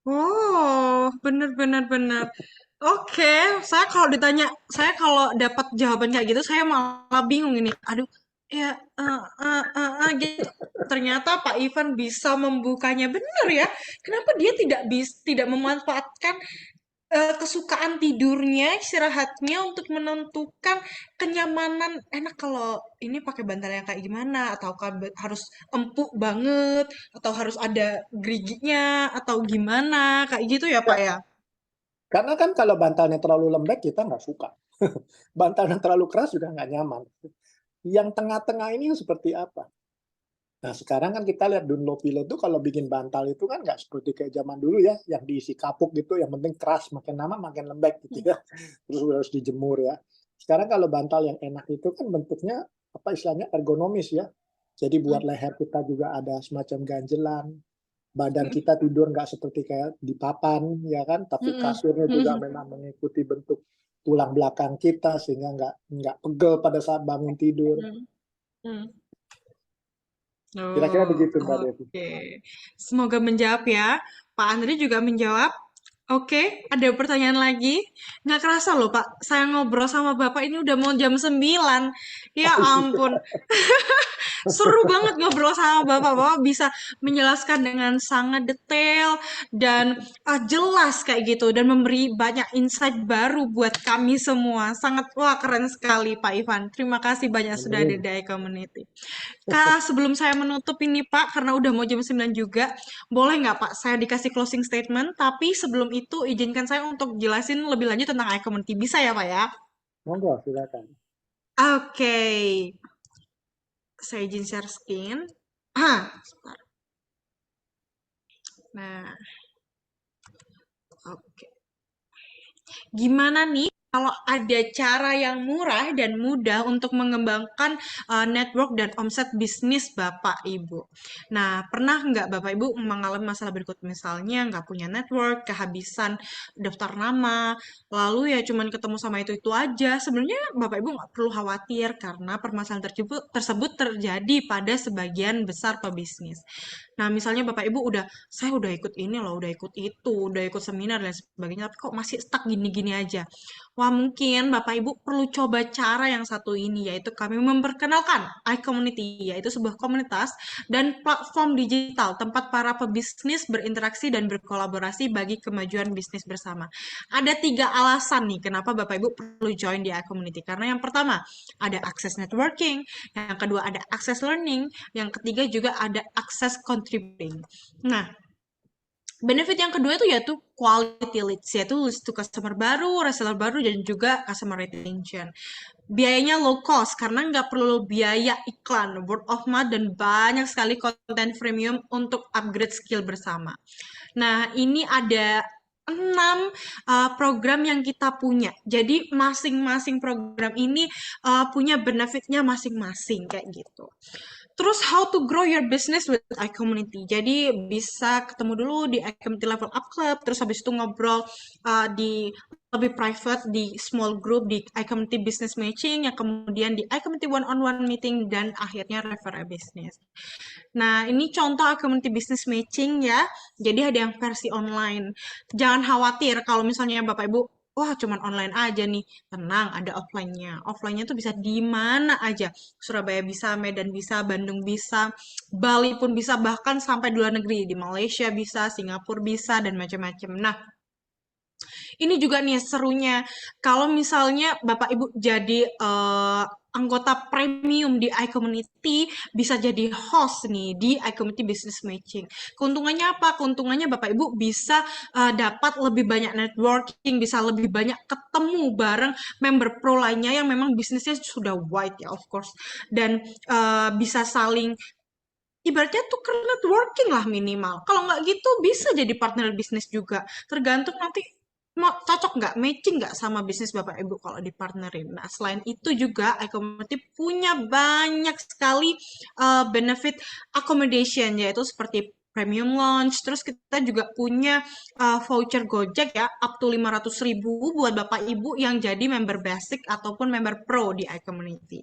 Oh, bener bener bener. Oke, saya kalau ditanya, saya kalau dapat jawaban kayak gitu, saya malah bingung ini. Aduh, ya, gitu. Ternyata Pak Ivan bisa membukanya bener ya. Kenapa dia tidak memanfaatkan kesukaan tidurnya, istirahatnya untuk menentukan kenyamanan enak kalau ini pakai bantal yang kayak gimana, atau harus empuk banget, atau harus ada geriginya, atau gimana, kayak gitu ya Pak Ya, ya? Karena kan kalau bantalnya terlalu lembek kita nggak suka. Bantal yang terlalu keras juga nggak nyaman. Yang tengah-tengah ini seperti apa? Nah sekarang kan kita lihat Dunlopillo itu kalau bikin bantal itu kan nggak seperti kayak zaman dulu ya, yang diisi kapuk gitu, yang penting keras, makin lama makin lembek gitu ya. Terus harus dijemur ya. Sekarang kalau bantal yang enak itu kan bentuknya apa istilahnya ergonomis ya. Jadi buat leher kita juga ada semacam ganjelan, badan kita tidur nggak seperti kayak di papan ya kan, tapi kasurnya juga memang mengikuti bentuk tulang belakang kita sehingga nggak pegel pada saat bangun tidur. Kira-kira Oh, begitu Mbak Devi. oke. Semoga menjawab ya. Pak Andri juga menjawab. Oke, ada pertanyaan lagi. Nggak kerasa loh, Pak. Saya ngobrol sama Bapak ini udah mau jam 9. Ya ampun. Seru banget ngobrol sama Bapak. Bapak bisa menjelaskan dengan sangat detail dan jelas kayak gitu. Dan memberi banyak insight baru buat kami semua. Sangat, wah keren sekali Pak Ivan. Terima kasih banyak sudah ada Amin. di Community. Kak, sebelum saya menutup ini Pak, karena udah mau jam 9 juga, boleh nggak Pak saya dikasih closing statement, tapi sebelum itu izinkan saya untuk jelasin lebih lanjut tentang iCommunity. Bisa ya Pak ya? Monggo, silakan. Oke, saya izin share screen. Sebentar. Nah, oke. Gimana nih kalau ada cara yang murah dan mudah untuk mengembangkan network dan omset bisnis Bapak Ibu? Nah, pernah nggak Bapak Ibu mengalami masalah berikut? Misalnya nggak punya network, kehabisan daftar nama, lalu ya cuman ketemu sama itu-itu aja. Sebenarnya Bapak Ibu nggak perlu khawatir karena permasalahan tersebut terjadi pada sebagian besar pebisnis. Nah, misalnya Bapak Ibu saya udah ikut ini loh, udah ikut itu, udah ikut seminar dan sebagainya, tapi kok masih stuck gini-gini aja. Wah, mungkin Bapak Ibu perlu coba cara yang satu ini, yaitu kami memperkenalkan iCommunity, yaitu sebuah komunitas dan platform digital tempat para pebisnis berinteraksi dan berkolaborasi bagi kemajuan bisnis bersama. Ada 3 alasan nih kenapa Bapak Ibu perlu join di iCommunity. Karena yang pertama, ada akses networking, yang kedua ada akses learning, yang ketiga juga ada akses contributing. Nah, benefit yang kedua itu yaitu quality leads, yaitu leads to customer baru, reseller baru, dan juga customer retention. Biayanya low cost karena nggak perlu biaya iklan, word of mouth, dan banyak sekali konten premium untuk upgrade skill bersama. Nah, ini ada 6 program yang kita punya. Jadi masing-masing program ini punya benefitnya masing-masing kayak gitu. Terus how to grow your business with iCommunity. Jadi bisa ketemu dulu di iCommunity Level Up Club, terus habis itu ngobrol di lebih private di small group di iCommunity Business Matching, yang kemudian di iCommunity One-on-One Meeting, dan akhirnya refer a business. Nah, ini contoh iCommunity Business Matching ya. Jadi ada yang versi online. Jangan khawatir kalau misalnya Bapak Ibu wah, cuman online aja nih. Tenang, ada offline-nya. Offline-nya tuh bisa di mana aja. Surabaya bisa, Medan bisa, Bandung bisa, Bali pun bisa, bahkan sampai di luar negeri. Di Malaysia bisa, Singapura bisa, dan macam-macam. Nah, ini juga nih serunya. Kalau misalnya Bapak Ibu jadi anggota premium di iCommunity, bisa jadi host nih di iCommunity Business Matching. Keuntungannya apa? Keuntungannya Bapak Ibu bisa dapat lebih banyak networking, bisa lebih banyak ketemu bareng member pro lainnya yang memang bisnisnya sudah wide ya, of course. Dan bisa saling ibaratnya tuker networking lah minimal. Kalau nggak gitu bisa jadi partner bisnis juga. Tergantung nanti mau cocok nggak, matching nggak sama bisnis Bapak Ibu kalau dipartnerin. Nah, selain itu juga iCommunity punya banyak sekali benefit accommodation, yaitu seperti premium lounge, terus kita juga punya voucher Gojek ya, up to 500.000 buat Bapak Ibu yang jadi member basic ataupun member pro di iCommunity.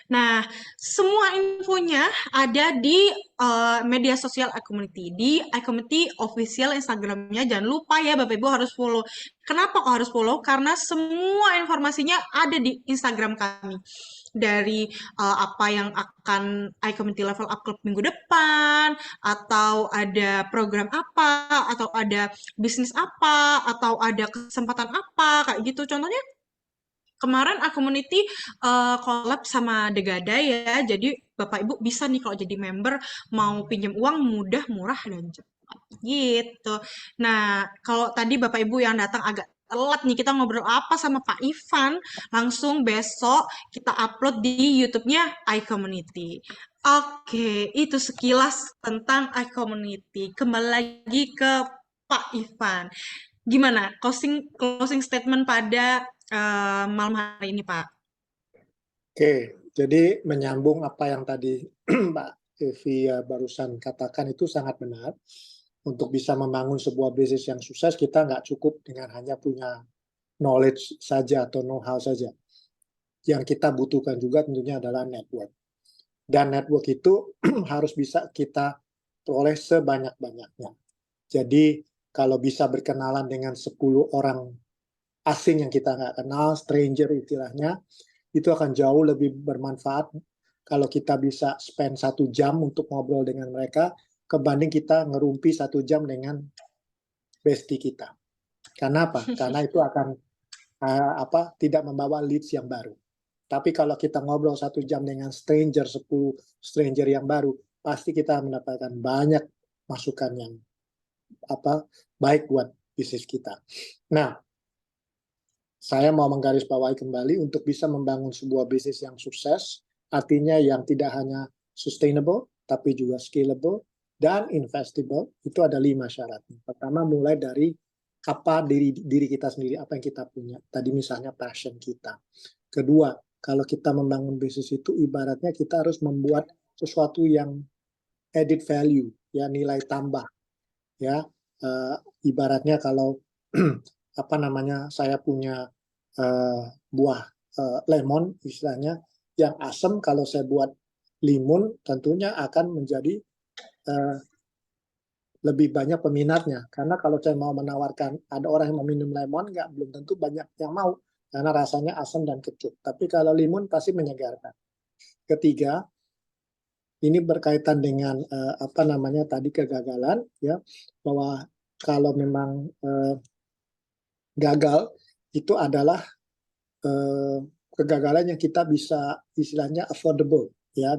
Nah, semua infonya ada di media sosial iCommunity. Di iCommunity official Instagramnya, jangan lupa ya Bapak Ibu harus follow. Kenapa kok harus follow? Karena semua informasinya ada di Instagram kami. Dari apa yang akan iCommunity Level Up Club minggu depan, atau ada program apa, atau ada bisnis apa, atau ada kesempatan apa, kayak gitu. Contohnya kemarin iCommunity collab sama Degada ya, jadi Bapak Ibu bisa nih kalau jadi member mau pinjam uang mudah, murah, dan cepat gitu. Nah, kalau tadi Bapak Ibu yang datang agak telat nih kita ngobrol apa sama Pak Ivan, langsung besok kita upload di YouTube-nya iCommunity. Oke, itu sekilas tentang iCommunity. Kembali lagi ke Pak Ivan. Gimana closing closing statement pada malam hari ini, Pak? Oke, jadi menyambung apa yang tadi Mbak Evi barusan katakan itu sangat benar. Untuk bisa membangun sebuah bisnis yang sukses, kita nggak cukup dengan hanya punya knowledge saja atau know-how saja. Yang kita butuhkan juga tentunya adalah network. Dan network itu harus bisa kita peroleh sebanyak-banyaknya. Jadi kalau bisa berkenalan dengan 10 orang asing yang kita nggak kenal, stranger istilahnya, itu akan jauh lebih bermanfaat kalau kita bisa spend 1 jam untuk ngobrol dengan mereka, kebanding kita ngerumpi 1 jam dengan bestie kita. Karena apa? Karena itu akan tidak membawa leads yang baru. Tapi kalau kita ngobrol 1 jam dengan 10 stranger yang baru, pasti kita mendapatkan banyak masukan yang baik buat bisnis kita. Nah, saya mau menggarisbawahi kembali untuk bisa membangun sebuah bisnis yang sukses, artinya yang tidak hanya sustainable, tapi juga scalable dan investable. Itu ada 5 syaratnya. Pertama, mulai dari apa diri kita sendiri, apa yang kita punya. Tadi misalnya passion kita. Kedua, kalau kita membangun bisnis itu ibaratnya kita harus membuat sesuatu yang added value, ya, nilai tambah, ya. Ibaratnya kalau saya punya buah lemon istilahnya yang asam, kalau saya buat limun tentunya akan menjadi lebih banyak peminatnya, karena kalau saya mau menawarkan ada orang yang mau minum lemon, belum tentu banyak yang mau karena rasanya asam dan kecut. Tapi kalau limun pasti menyegarkan. Ketiga, ini berkaitan dengan tadi kegagalan, ya, bahwa kalau memang gagal itu adalah kegagalan yang kita bisa istilahnya affordable, ya,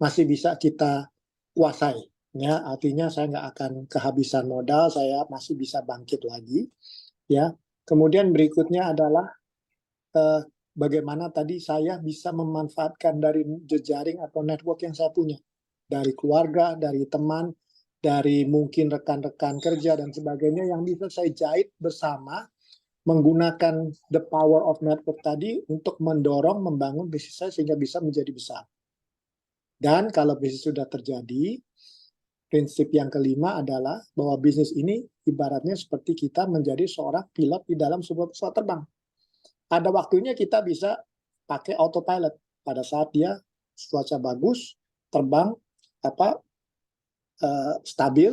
masih bisa kita kuasai, ya, artinya saya nggak akan kehabisan modal, saya masih bisa bangkit lagi, ya. Kemudian berikutnya adalah bagaimana tadi saya bisa memanfaatkan dari jejaring atau network yang saya punya, dari keluarga, dari teman, dari mungkin rekan-rekan kerja dan sebagainya yang bisa saya jahit bersama, menggunakan the power of network tadi untuk mendorong membangun bisnis saya sehingga bisa menjadi besar. Dan kalau bisnis sudah terjadi, prinsip yang kelima adalah bahwa bisnis ini ibaratnya seperti kita menjadi seorang pilot di dalam sebuah pesawat terbang. Ada waktunya kita bisa pakai autopilot pada saat dia cuaca bagus, terbang stabil.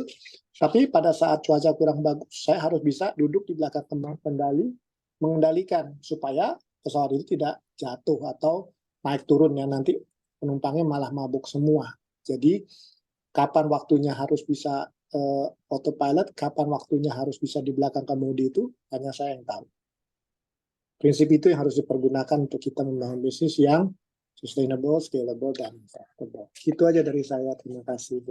Tapi pada saat cuaca kurang bagus, saya harus bisa duduk di belakang kendali, mengendalikan supaya pesawat itu tidak jatuh atau naik turun, ya, nanti penumpangnya malah mabuk semua. Jadi kapan waktunya harus bisa autopilot, kapan waktunya harus bisa di belakang kemudi, itu hanya saya yang tahu. Prinsip itu yang harus dipergunakan untuk kita membangun bisnis yang sustainable, scalable, dan investable. Itu aja dari saya. Terima kasih.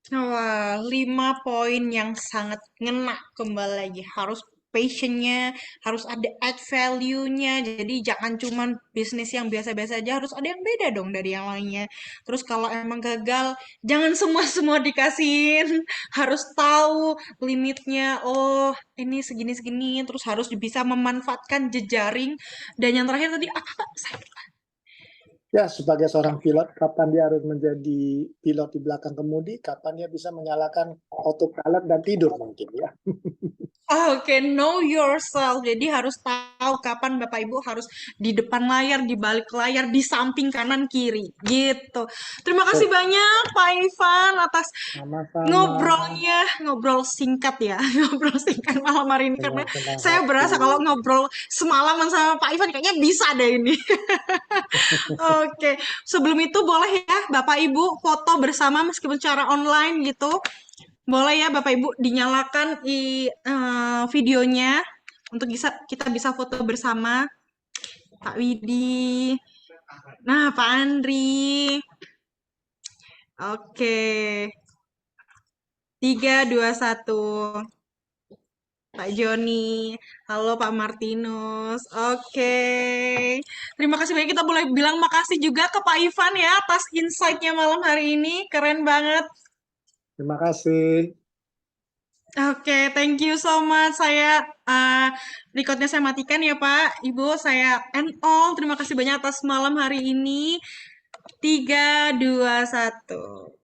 Wah, 5 poin yang sangat ngena. Kembali lagi, harus passionnya, harus ada add value-nya. Jadi jangan cuman bisnis yang biasa-biasa aja, harus ada yang beda dong dari yang lainnya. Terus kalau emang gagal, jangan semua-semua dikasihin. Harus tahu limitnya. Oh, ini segini-segini. Terus harus bisa memanfaatkan jejaring. Dan yang terakhir tadi, apa Kak? Saya Ya, sebagai seorang pilot, kapan dia harus menjadi pilot di belakang kemudi, kapan dia bisa menyalakan autopilot dan tidur mungkin, ya. Oke, know yourself. Jadi harus tahu kapan Bapak Ibu harus di depan layar, di balik layar, di samping kanan kiri. Gitu. Terima kasih Oh, banyak Pak Ivan atas sama-sama ngobrol singkat ya. Ngobrol singkat malam hari ini karena dengan senang saya hati. berasa kalau ngobrol semalaman sama Pak Ivan kayaknya bisa deh ini. Oke, sebelum itu boleh ya Bapak Ibu foto bersama meskipun secara online gitu. Boleh ya Bapak Ibu dinyalakan videonya untuk kita bisa foto bersama. Pak Widi. Nah, Pak Andri. Oke. 3, 2, 1. Pak Joni, halo Pak Martinus. Oke. Terima kasih banyak. Kita boleh bilang makasih juga ke Pak Ivan ya atas insight-nya malam hari ini. Keren banget. Terima kasih. Oke, thank you so much. Saya recordnya saya matikan ya Pak. Ibu, saya end all. Terima kasih banyak atas malam hari ini. 3, 2, 1.